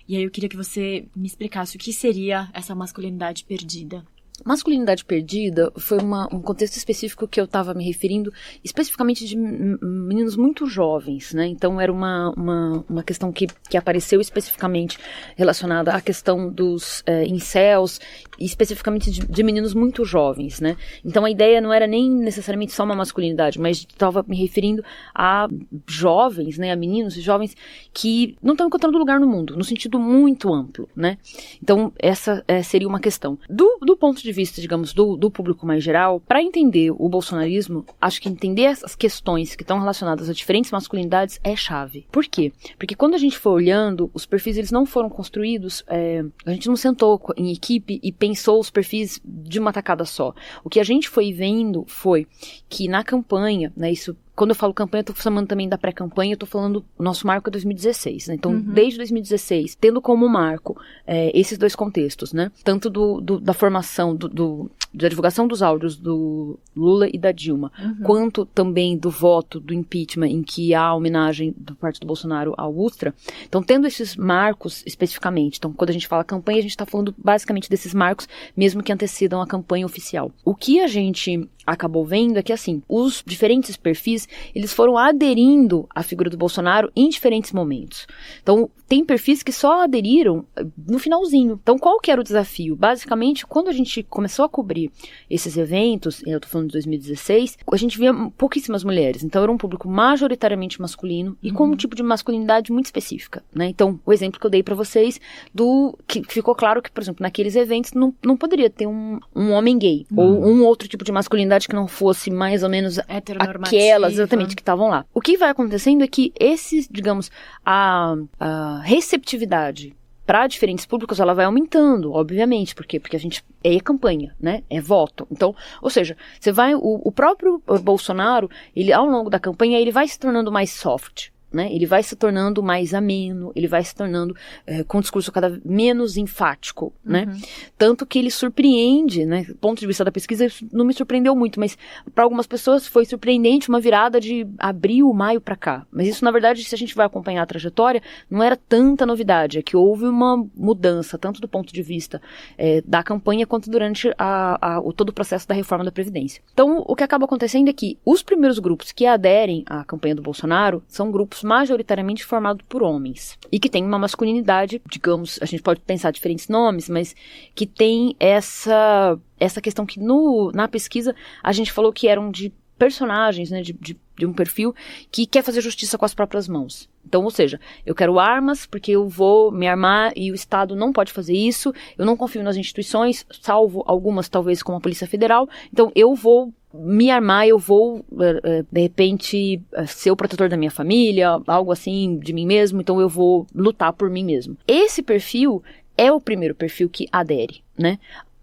E aí eu queria que você me explicasse o que seria essa masculinidade perdida. Masculinidade perdida foi um contexto específico que eu estava me referindo, especificamente de meninos muito jovens, né? Então era uma questão que apareceu especificamente relacionada à questão dos incels, especificamente de meninos muito jovens, né? Então a ideia não era nem necessariamente só uma masculinidade, mas estava me referindo a jovens, né? A meninos e jovens que não estão encontrando lugar no mundo, no sentido muito amplo, né? Então essa seria uma questão. Do ponto de vista, digamos, do público mais geral, para entender o bolsonarismo, acho que entender essas questões que estão relacionadas a diferentes masculinidades é chave. Por quê? Porque quando a gente foi olhando, os perfis eles não foram construídos, a gente não sentou em equipe e pensou os perfis de uma tacada só. O que a gente foi vendo foi que na campanha, né, isso... Quando eu falo campanha, eu tô chamando também da pré-campanha, eu tô falando, o nosso marco é 2016, né? Então, desde 2016, tendo como marco esses dois contextos, né? Tanto da formação, da divulgação dos áudios do Lula e da Dilma, quanto também do voto do impeachment, em que há homenagem do partido Bolsonaro ao Ustra. Então, tendo esses marcos especificamente, então, quando a gente fala campanha, a gente tá falando basicamente desses marcos, mesmo que antecedam a campanha oficial. O que a gente acabou vendo é que, assim, os diferentes perfis, eles foram aderindo à figura do Bolsonaro em diferentes momentos. Então, tem perfis que só aderiram no finalzinho. Então, qual que era o desafio? Basicamente, quando a gente começou a cobrir esses eventos, eu tô falando de 2016, a gente via pouquíssimas mulheres. Então, era um público majoritariamente masculino e com um tipo de masculinidade muito específica, né? Então, o exemplo que eu dei pra vocês que ficou claro que, por exemplo, naqueles eventos não poderia ter um homem gay ou um outro tipo de masculinidade que não fosse mais ou menos aquelas exatamente que estavam lá. O que vai acontecendo é que esses, digamos, a receptividade para diferentes públicos, ela vai aumentando, obviamente. Por quê? Porque a gente é campanha, né? É voto. Então, ou seja, você vai, o próprio Bolsonaro, ele ao longo da campanha, ele vai se tornando mais soft, né? Ele vai se tornando mais ameno, ele vai se tornando com um discurso cada vez menos enfático, né? Tanto que ele surpreende, né? Do ponto de vista da pesquisa, isso não me surpreendeu muito, mas para algumas pessoas foi surpreendente uma virada de abril, maio para cá. Mas isso, na verdade, se a gente vai acompanhar a trajetória, não era tanta novidade, é que houve uma mudança, tanto do ponto de vista da campanha, quanto durante todo o processo da reforma da Previdência. Então, o que acaba acontecendo é que os primeiros grupos que aderem à campanha do Bolsonaro são grupos majoritariamente formados por homens e que tem uma masculinidade, digamos, a gente pode pensar diferentes nomes, mas que tem essa questão que na pesquisa a gente falou que eram de personagens, né, de um perfil que quer fazer justiça com as próprias mãos. Então, ou seja, eu quero armas porque eu vou me armar e o Estado não pode fazer isso, eu não confio nas instituições, salvo algumas talvez como a Polícia Federal, então eu vou me armar, eu vou, de repente, ser o protetor da minha família, algo assim, de mim mesmo, então eu vou lutar por mim mesmo. Esse perfil é o primeiro perfil que adere, né?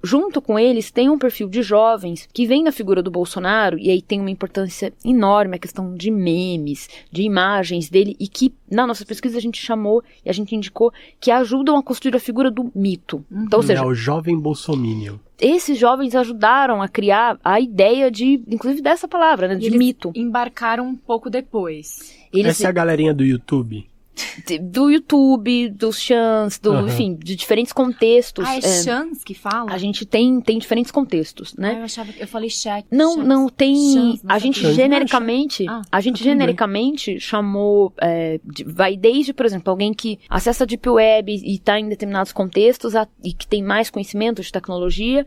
Junto com eles tem um perfil de jovens que vem na figura do Bolsonaro e aí tem uma importância enorme a questão de memes, de imagens dele e que na nossa pesquisa a gente chamou e a gente indicou que ajudam a construir a figura do mito. Então, ou seja, o jovem bolsominion. Esses jovens ajudaram a criar a ideia inclusive dessa palavra, né, de mito. Embarcaram um pouco depois. Essa é a galerinha do YouTube. Do YouTube, dos chans, enfim, de diferentes contextos. Ah, é chans que fala? A gente tem diferentes contextos, né? Eu falei chat. Não, tem... Chans, a gente genericamente, chamou, vai desde, por exemplo, alguém que acessa a Deep Web e está em determinados contextos e que tem mais conhecimento de tecnologia,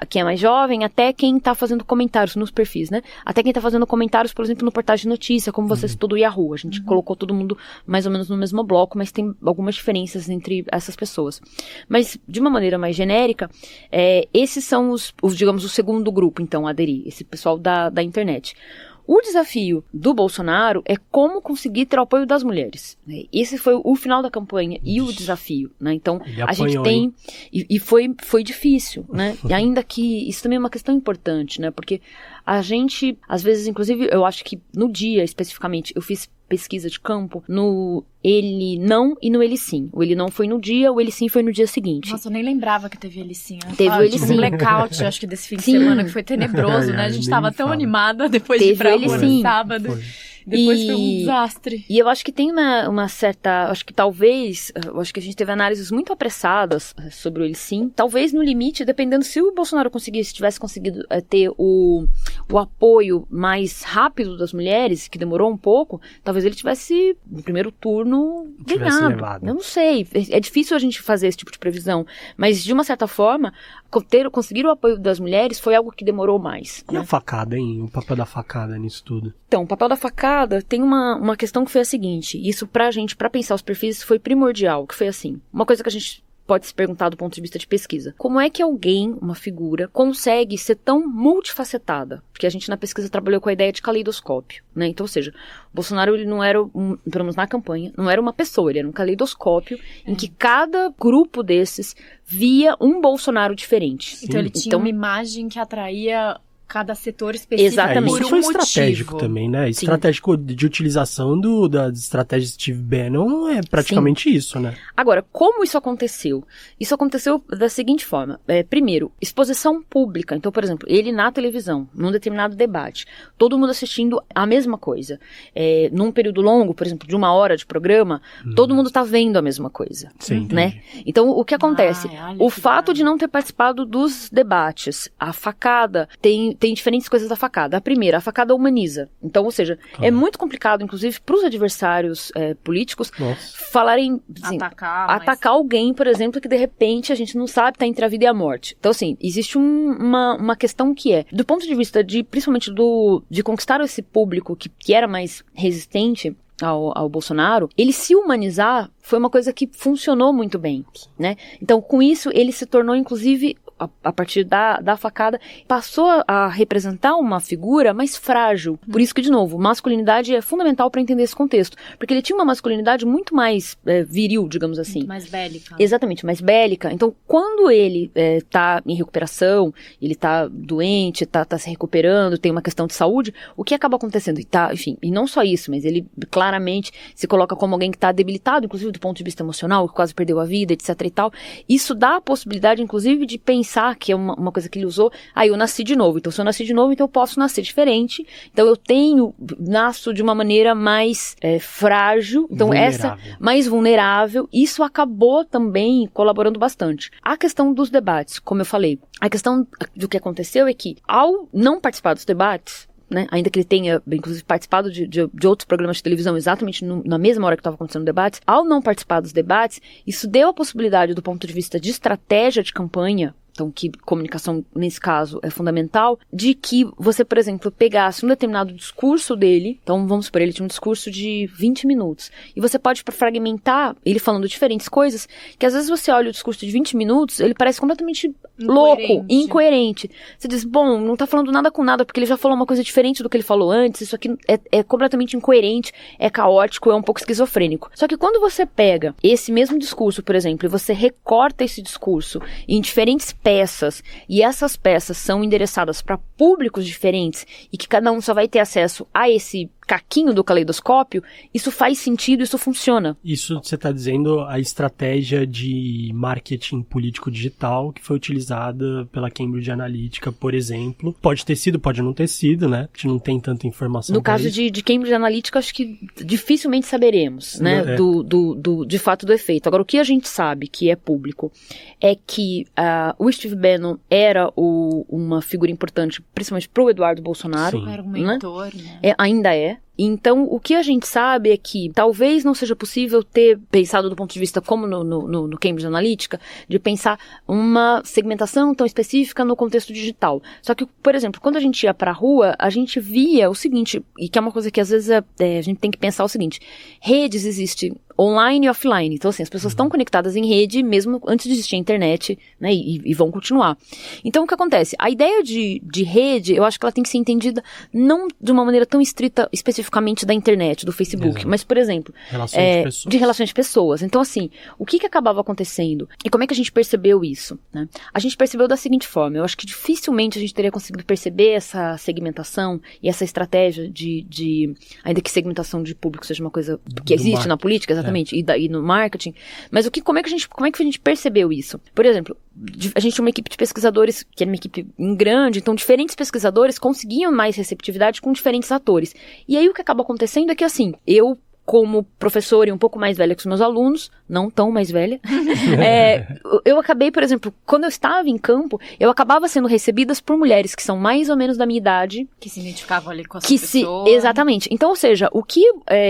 que é mais jovem, até quem está fazendo comentários nos perfis, né? Até quem está fazendo comentários, por exemplo, no portal de notícia, como você citou do Yahoo. A gente colocou todo mundo mais ou menos no mesmo bloco, mas tem algumas diferenças entre essas pessoas. Mas, de uma maneira mais genérica, esses são digamos, o segundo grupo, então, a aderir, esse pessoal da internet. O desafio do Bolsonaro é como conseguir ter o apoio das mulheres. Esse foi o final da campanha e o desafio, né? Então, a gente tem... E foi difícil, né? E ainda que isso também é uma questão importante, né? Porque a gente, às vezes, inclusive, eu acho que no dia, especificamente, eu fiz pesquisa de campo no ele não e no ele sim. O ele não foi no dia, o ele sim foi no dia seguinte. Nossa, eu nem lembrava que teve ele sim. Teve o ele sim. Um blackout, acho que desse fim de semana, que foi tenebroso, né? A gente tava tão animada depois de ir pra rua no sábado. Foi. Depois foi um desastre. E eu acho que tem uma certa... Acho que talvez... Eu acho que a gente teve análises muito apressadas sobre o ele sim. Talvez no limite, dependendo se o Bolsonaro tivesse conseguido ter o apoio mais rápido das mulheres, que demorou um pouco, talvez ele tivesse, no primeiro turno, ganhado. Eu não sei. É difícil a gente fazer esse tipo de previsão. Mas, de uma certa forma, conseguir o apoio das mulheres foi algo que demorou mais. E a facada, hein? O papel da facada nisso tudo? Então, o papel da facada tem uma questão que foi a seguinte, isso pra gente, pra pensar os perfis, foi primordial, que foi assim, uma coisa que a gente pode se perguntar do ponto de vista de pesquisa. Como é que alguém, uma figura, consegue ser tão multifacetada? Porque a gente na pesquisa trabalhou com a ideia de caleidoscópio, né? Então, ou seja, o Bolsonaro, ele não era, pelo menos na campanha, não era uma pessoa, ele era um caleidoscópio em que cada grupo desses via um Bolsonaro diferente. Então ele tinha uma imagem que atraía cada setor específico. Exatamente. Isso foi estratégico também, né? Sim. Estratégico de utilização das estratégias de Steve Bannon é praticamente isso, né? Agora, como isso aconteceu? Isso aconteceu da seguinte forma. Primeiro, exposição pública. Então, por exemplo, ele na televisão, num determinado debate, todo mundo assistindo a mesma coisa. Num período longo, por exemplo, de 1 hora de programa, todo mundo tá vendo a mesma coisa. Sim, né? Então, o que acontece? O fato de não ter participado dos debates, a facada tem diferentes coisas da facada. A primeira, a facada humaniza. Então, ou seja, é muito complicado, inclusive, para os adversários políticos falarem, assim, atacar alguém, por exemplo, que de repente a gente não sabe, tá entre a vida e a morte. Então, assim, existe uma questão que é, do ponto de vista principalmente de conquistar esse público que era mais resistente ao Bolsonaro, ele se humanizar foi uma coisa que funcionou muito bem, né? Então, com isso, ele se tornou, inclusive, a partir da facada, passou a representar uma figura mais frágil. Por isso que, de novo, masculinidade é fundamental para entender esse contexto. Porque ele tinha uma masculinidade muito mais viril, digamos assim. Muito mais bélica. Exatamente, mais bélica. Então, quando ele tá em recuperação, ele tá doente, tá se recuperando, tem uma questão de saúde, o que acaba acontecendo? Enfim, e não só isso, mas ele claramente se coloca como alguém que tá debilitado, inclusive do ponto de vista emocional, que quase perdeu a vida, etc e tal. Isso dá a possibilidade, inclusive, de pensar, que é uma coisa que ele usou, eu nasci de novo. Então, se eu nasci de novo, então eu posso nascer diferente. Então, nasço de uma maneira mais frágil, então mais vulnerável. Isso acabou também colaborando bastante. A questão dos debates, como eu falei, a questão do que aconteceu é que, ao não participar dos debates, né, ainda que ele tenha, inclusive, participado de outros programas de televisão exatamente na mesma hora que estava acontecendo debates, ao não participar dos debates, isso deu a possibilidade, do ponto de vista de estratégia de campanha, então que comunicação, nesse caso, é fundamental, de que você, por exemplo, pegasse um determinado discurso dele, então vamos supor, ele tinha um discurso de 20 minutos, e você pode fragmentar ele falando diferentes coisas, que às vezes você olha o discurso de 20 minutos, ele parece completamente louco, incoerente. Você diz, bom, não tá falando nada com nada, porque ele já falou uma coisa diferente do que ele falou antes, isso aqui é completamente incoerente, é caótico, é um pouco esquizofrênico. Só que quando você pega esse mesmo discurso, por exemplo, e você recorta esse discurso em diferentes peças, e essas peças são endereçadas para públicos diferentes, e que cada um só vai ter acesso a esse caquinho do caleidoscópio, isso faz sentido, isso funciona. Isso você está dizendo a estratégia de marketing político digital que foi utilizada pela Cambridge Analytica, por exemplo. Pode ter sido, pode não ter sido, né? A gente não tem tanta informação. No caso de Cambridge Analytica, acho que dificilmente saberemos, né? De fato do efeito. Agora, o que a gente sabe que é público é que o Steve Bannon era uma figura importante, principalmente pro Eduardo Bolsonaro. Sim. Era um mentor, né? Ainda é. Então, o que a gente sabe é que talvez não seja possível ter pensado do ponto de vista, como no Cambridge Analytica, de pensar uma segmentação tão específica no contexto digital. Só que, por exemplo, quando a gente ia pra rua, a gente via o seguinte, e que é uma coisa que às vezes a gente tem que pensar o seguinte, redes existem online e offline. Então, assim, as pessoas estão conectadas em rede mesmo antes de existir a internet, né, e vão continuar. Então, o que acontece? A ideia de rede, eu acho que ela tem que ser entendida não de uma maneira tão estrita, especificamente da internet, do Facebook, mas, por exemplo, de relações de pessoas. Então, assim, o que acabava acontecendo? E como é que a gente percebeu isso, né? A gente percebeu da seguinte forma, eu acho que dificilmente a gente teria conseguido perceber essa segmentação e essa estratégia ainda que segmentação de público seja uma coisa que existe na política, exatamente, e no marketing, mas como é que a gente percebeu isso? Por exemplo, a gente tinha uma equipe de pesquisadores, que era uma equipe grande, então diferentes pesquisadores conseguiam mais receptividade com diferentes atores. E aí o que acaba acontecendo é que, assim, eu, como professora e um pouco mais velha que os meus alunos, não tão mais velha, eu acabei, por exemplo, quando eu estava em campo, eu acabava sendo recebidas por mulheres que são mais ou menos da minha idade. Que se identificavam ali com a sua pessoa. Exatamente. Então, ou seja, o que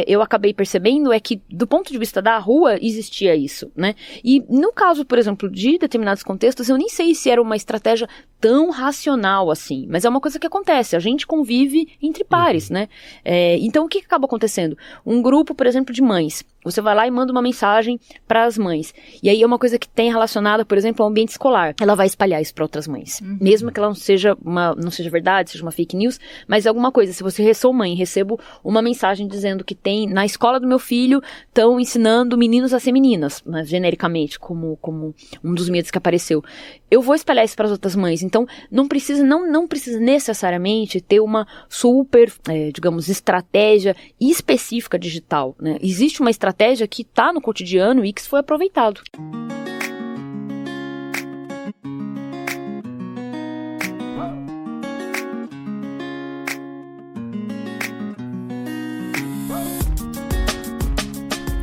eu acabei percebendo é que, do ponto de vista da rua, existia isso, né? E no caso, por exemplo, de determinados contextos, eu nem sei se era uma estratégia tão racional assim, mas é uma coisa que acontece, a gente convive entre pares, né? Então, o que acaba acontecendo? Um grupo, por exemplo, de mães, você vai lá e manda uma mensagem para as mães. E aí é uma coisa que tem relacionada, por exemplo, ao ambiente escolar. Ela vai espalhar isso para outras mães. Mesmo que ela não seja verdade, seja uma fake news, mas alguma coisa. Se você sou mãe, recebo uma mensagem dizendo que tem, na escola do meu filho, estão ensinando meninos a ser meninas, né, genericamente, como um dos medos que apareceu. Eu vou espalhar isso para as outras mães. Então, não precisa necessariamente ter uma super, digamos, estratégia específica digital, né? Existe uma estratégia que está no cotidiano e que foi aproveitado.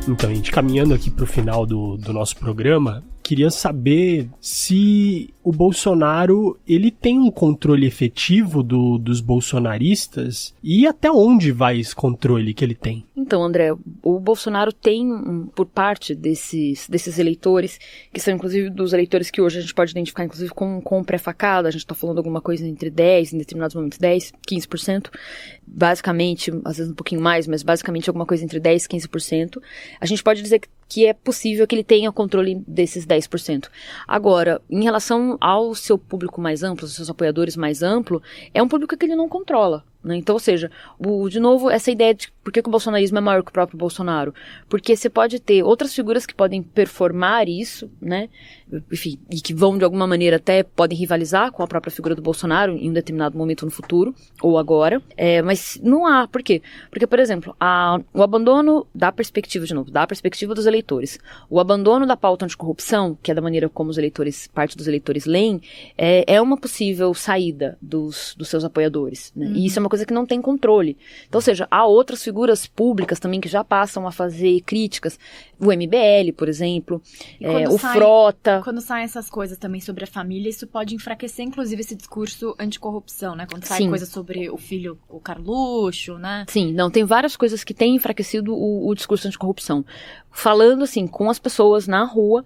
Então, a gente caminhando aqui para o final do nosso programa, queria saber se o Bolsonaro, ele tem um controle efetivo dos bolsonaristas e até onde vai esse controle que ele tem? Então, André, o Bolsonaro tem, por parte desses eleitores, que são inclusive dos eleitores que hoje a gente pode identificar inclusive com pré-facada, a gente está falando alguma coisa entre 10%, em determinados momentos 10%, 15%, basicamente, às vezes um pouquinho mais, mas basicamente alguma coisa entre 10% e 15%, a gente pode dizer que é possível que ele tenha controle desses 10%. Agora, em relação ao seu público mais amplo, aos seus apoiadores mais amplo, é um público que ele não controla, né? Então, ou seja, de novo, essa ideia de por que o bolsonarismo é maior que o próprio Bolsonaro? Porque você pode ter outras figuras que podem performar isso, né? Enfim, e que vão de alguma maneira até podem rivalizar com a própria figura do Bolsonaro em um determinado momento no futuro, ou agora, mas não há. Por quê? Porque, por exemplo, o abandono da perspectiva dos eleitores, o abandono da pauta anticorrupção, que é da maneira como parte dos eleitores leem, é uma possível saída dos seus apoiadores, né? E isso é uma coisa que não tem controle. Então, ou seja, há outras figuras públicas também que já passam a fazer críticas, o MBL, por exemplo, Frota. Quando saem essas coisas também sobre a família, isso pode enfraquecer, inclusive, esse discurso anticorrupção, né? Quando sai coisa sobre o filho, o Carluxo, né? Sim, não, tem várias coisas que têm enfraquecido o discurso anticorrupção. Falando, assim, com as pessoas na rua,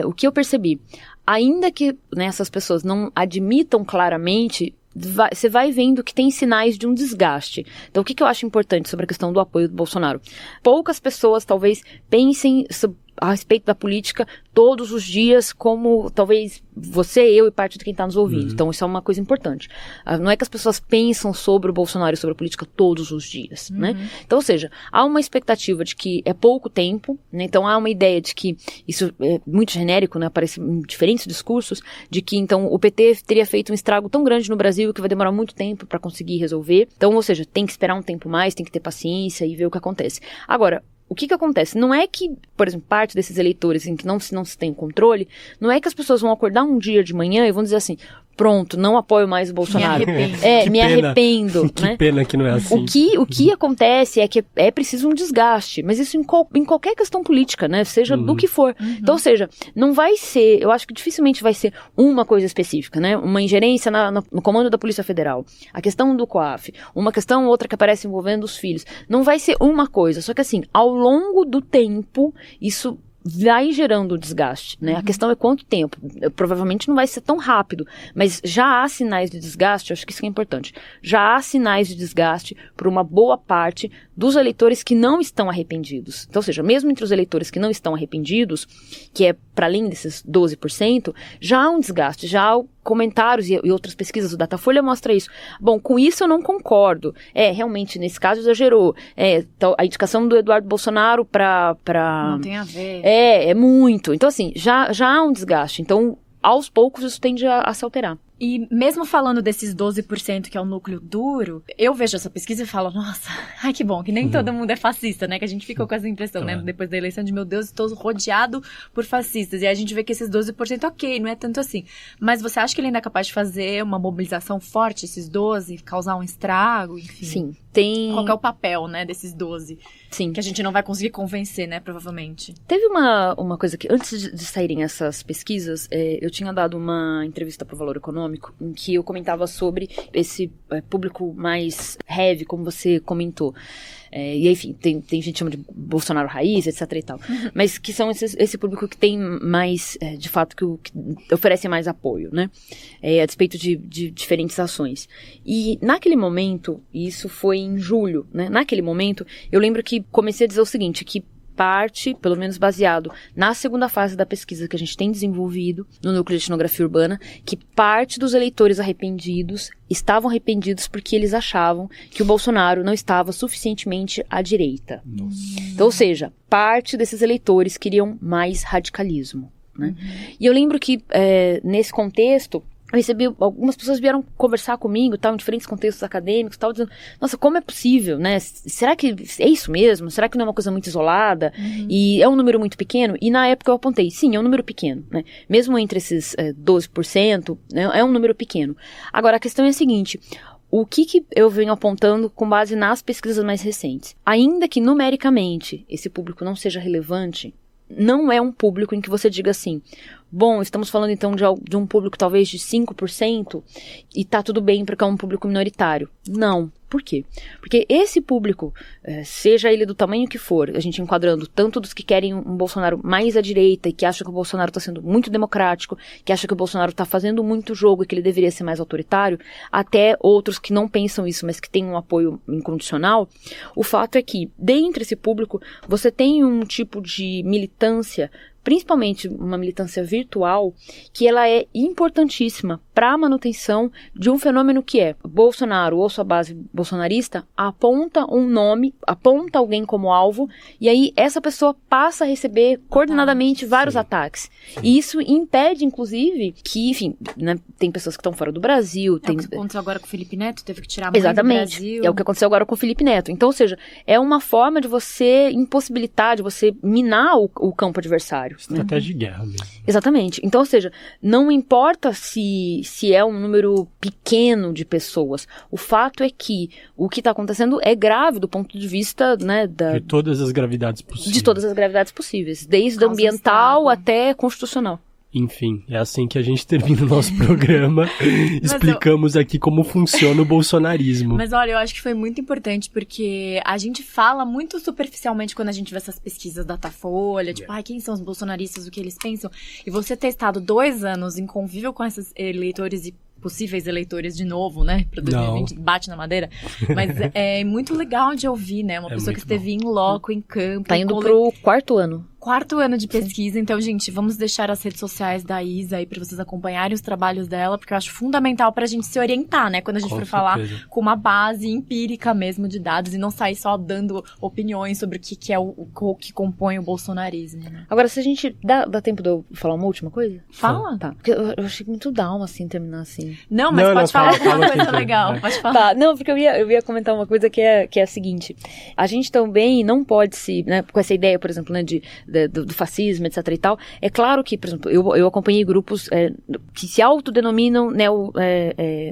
o que eu percebi, ainda que, né, essas pessoas não admitam claramente, você vai vendo que tem sinais de um desgaste. Então, o que eu acho importante sobre a questão do apoio do Bolsonaro? Poucas pessoas, talvez, pensem a respeito da política todos os dias, como talvez você, eu e parte de quem está nos ouvindo. Então, isso é uma coisa importante. Não é que as pessoas pensam sobre o Bolsonaro e sobre a política todos os dias, né? Então, ou seja, há uma expectativa de que é pouco tempo, né? Então, há uma ideia de que, isso é muito genérico, né? Aparece em diferentes discursos, de que, então, o PT teria feito um estrago tão grande no Brasil que vai demorar muito tempo para conseguir resolver. Então, ou seja, tem que esperar um tempo mais, tem que ter paciência e ver o que acontece. Agora, o que acontece? Não é que, por exemplo, parte desses eleitores em que não se tem controle, não é que as pessoas vão acordar um dia de manhã e vão dizer assim, pronto, não apoio mais o Bolsonaro. Me arrependo. Que né? pena que não é assim. O que acontece é que é preciso um desgaste, mas isso em qualquer questão política, né? Seja do que for. Então, ou seja, não vai ser, eu acho que dificilmente vai ser uma coisa específica, né? Uma ingerência no comando da Polícia Federal, a questão do COAF, uma questão outra que aparece envolvendo os filhos. Não vai ser uma coisa, só que assim, ao longo do tempo, isso vai gerando desgaste, né? A questão é quanto tempo. Provavelmente não vai ser tão rápido, mas já há sinais de desgaste, eu acho que isso é importante. Já há sinais de desgaste por uma boa parte dos eleitores que não estão arrependidos. Então, ou seja, mesmo entre os eleitores que não estão arrependidos, que é para além desses 12%, já há um desgaste, já há comentários e outras pesquisas, o Datafolha mostra isso. Bom, com isso eu não concordo. Realmente, nesse caso, exagerou. Então, a indicação do Eduardo Bolsonaro para... Não tem a ver. É muito. Então, assim, já há um desgaste. Então, aos poucos, isso tende a se alterar. E mesmo falando desses 12% que é o núcleo duro, eu vejo essa pesquisa e falo, nossa, ai que bom, que nem todo mundo é fascista, né? Que a gente ficou com essa impressão, né? Depois da eleição de, meu Deus, estou rodeado por fascistas. E aí a gente vê que esses 12%, ok, não é tanto assim. Mas você acha que ele ainda é capaz de fazer uma mobilização forte, esses 12%, causar um estrago, enfim? Sim, tem... Qual que é o papel, né, desses 12%? Sim. Que a gente não vai conseguir convencer, né, provavelmente. Teve uma coisa que, antes de saírem essas pesquisas, eu tinha dado uma entrevista para o Valor Econômico, em que eu comentava sobre esse público mais heavy, como você comentou. E enfim, tem gente que chama de Bolsonaro raiz, etc e tal. Mas que são esse público que tem mais, de fato, que oferece mais apoio, né? A despeito de diferentes ações. E naquele momento, e isso foi em julho, né? Naquele momento, eu lembro que comecei a dizer o seguinte, que parte, pelo menos baseado na segunda fase da pesquisa que a gente tem desenvolvido no Núcleo de Etnografia Urbana, que parte dos eleitores arrependidos estavam arrependidos porque eles achavam que o Bolsonaro não estava suficientemente à direita. Nossa. Então, ou seja, parte desses eleitores queriam mais radicalismo, né? E eu lembro que, nesse contexto, eu recebi, algumas pessoas vieram conversar comigo, tal, em diferentes contextos acadêmicos, tal, dizendo, nossa, como é possível, né? Será que é isso mesmo? Será que não é uma coisa muito isolada? E é um número muito pequeno? E na época eu apontei, sim, é um número pequeno, né? Mesmo entre esses 12%, né, é um número pequeno. Agora, a questão é a seguinte, o que eu venho apontando com base nas pesquisas mais recentes? Ainda que numericamente esse público não seja relevante, não é um público em que você diga assim, bom, estamos falando então de um público talvez de 5% e tá tudo bem porque é um público minoritário. Não. Por quê? Porque esse público, seja ele do tamanho que for, a gente enquadrando tanto dos que querem um Bolsonaro mais à direita e que acham que o Bolsonaro está sendo muito democrático, que acham que o Bolsonaro está fazendo muito jogo e que ele deveria ser mais autoritário, até outros que não pensam isso, mas que têm um apoio incondicional, o fato é que, dentre esse público, você tem um tipo de militância, principalmente uma militância virtual, que ela é importantíssima para a manutenção de um fenômeno que é Bolsonaro ou sua base bolsonarista aponta um nome, aponta alguém como alvo, e aí essa pessoa passa a receber coordenadamente vários ataques. E isso impede, inclusive, que, enfim, né, tem pessoas que estão fora do Brasil. O que aconteceu agora com o Felipe Neto, teve que tirar a mãe do Brasil. É o que aconteceu agora com o Felipe Neto. Então, ou seja, é uma forma de você impossibilitar, de você minar o campo adversário. Estratégia de guerra mesmo. Exatamente. Então, ou seja, não importa se é um número pequeno de pessoas. O fato é que o que está acontecendo é grave do ponto de vista, né, de todas as gravidades possíveis. De todas as gravidades possíveis. Desde ambiental até constitucional. Enfim, é assim que a gente termina o nosso programa. Explicamos aqui como funciona o bolsonarismo. Mas olha, eu acho que foi muito importante porque a gente fala muito superficialmente quando a gente vê essas pesquisas Datafolha, tipo, quem são os bolsonaristas, o que eles pensam. E você ter estado 2 anos em convívio com esses eleitores e possíveis eleitores de novo, né? Para 2020, bate na madeira. Mas é muito legal de ouvir, né? Uma pessoa que esteve em loco, em campo. Tá indo pro 4º ano. 4º ano de pesquisa, então, gente, vamos deixar as redes sociais da Isa aí pra vocês acompanharem os trabalhos dela, porque eu acho fundamental pra gente se orientar, né? Quando a gente for falar com uma base empírica mesmo de dados e não sair só dando opiniões sobre o que é o que compõe o bolsonarismo, né? Agora, se a gente... Dá tempo de eu falar uma última coisa? Fala. Tá. Porque eu achei muito down, assim, terminar assim. Não, mas pode falar alguma coisa legal. Pode falar. Tá, não, porque eu ia comentar uma coisa que é a seguinte. A gente também não pode se... Né, com essa ideia, por exemplo, né, do fascismo, etc e tal, é claro que, por exemplo, eu acompanhei grupos que se autodenominam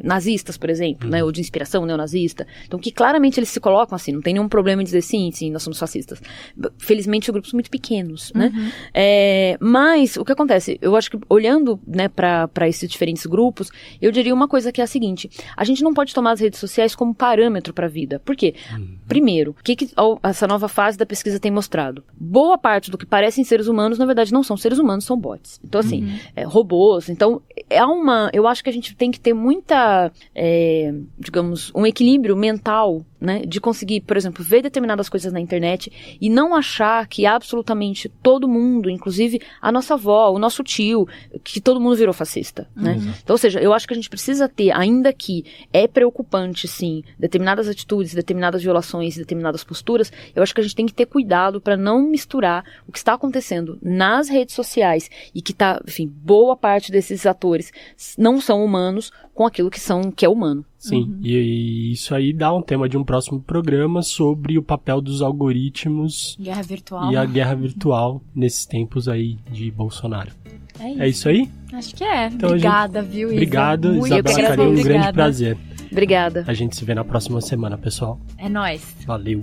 nazistas, por exemplo, né, ou de inspiração neonazista, então que claramente eles se colocam assim, não tem nenhum problema em dizer sim, nós somos fascistas. Felizmente, grupos muito pequenos, né? Mas, o que acontece? Eu acho que, olhando, né, para esses diferentes grupos, eu diria uma coisa que é a seguinte, a gente não pode tomar as redes sociais como parâmetro para a vida. Por quê? Primeiro, o que essa nova fase da pesquisa tem mostrado? Boa parte do que parecem seres humanos, na verdade não são seres humanos, são bots. Então, assim, robôs. Então, eu acho que a gente tem que ter muita, digamos, um equilíbrio mental, né, de conseguir, por exemplo, ver determinadas coisas na internet e não achar que absolutamente todo mundo, inclusive a nossa avó, o nosso tio, que todo mundo virou fascista, né? Então, ou seja, eu acho que a gente precisa ter, ainda que é preocupante, sim, determinadas atitudes, determinadas violações, determinadas posturas, eu acho que a gente tem que ter cuidado para não misturar o que está acontecendo nas redes sociais e que tá, enfim, boa parte desses atores não são humanos com aquilo que é humano. Sim, e isso aí dá um tema de um próximo programa sobre o papel dos algoritmos guerra virtual. E a guerra virtual nesses tempos aí de Bolsonaro. É isso. É isso aí? Acho que é. Então, obrigada, viu, Isa? Obrigado, Muito Isabela Calil, um grande prazer. Obrigada. A gente se vê na próxima semana, pessoal. É nóis. Valeu.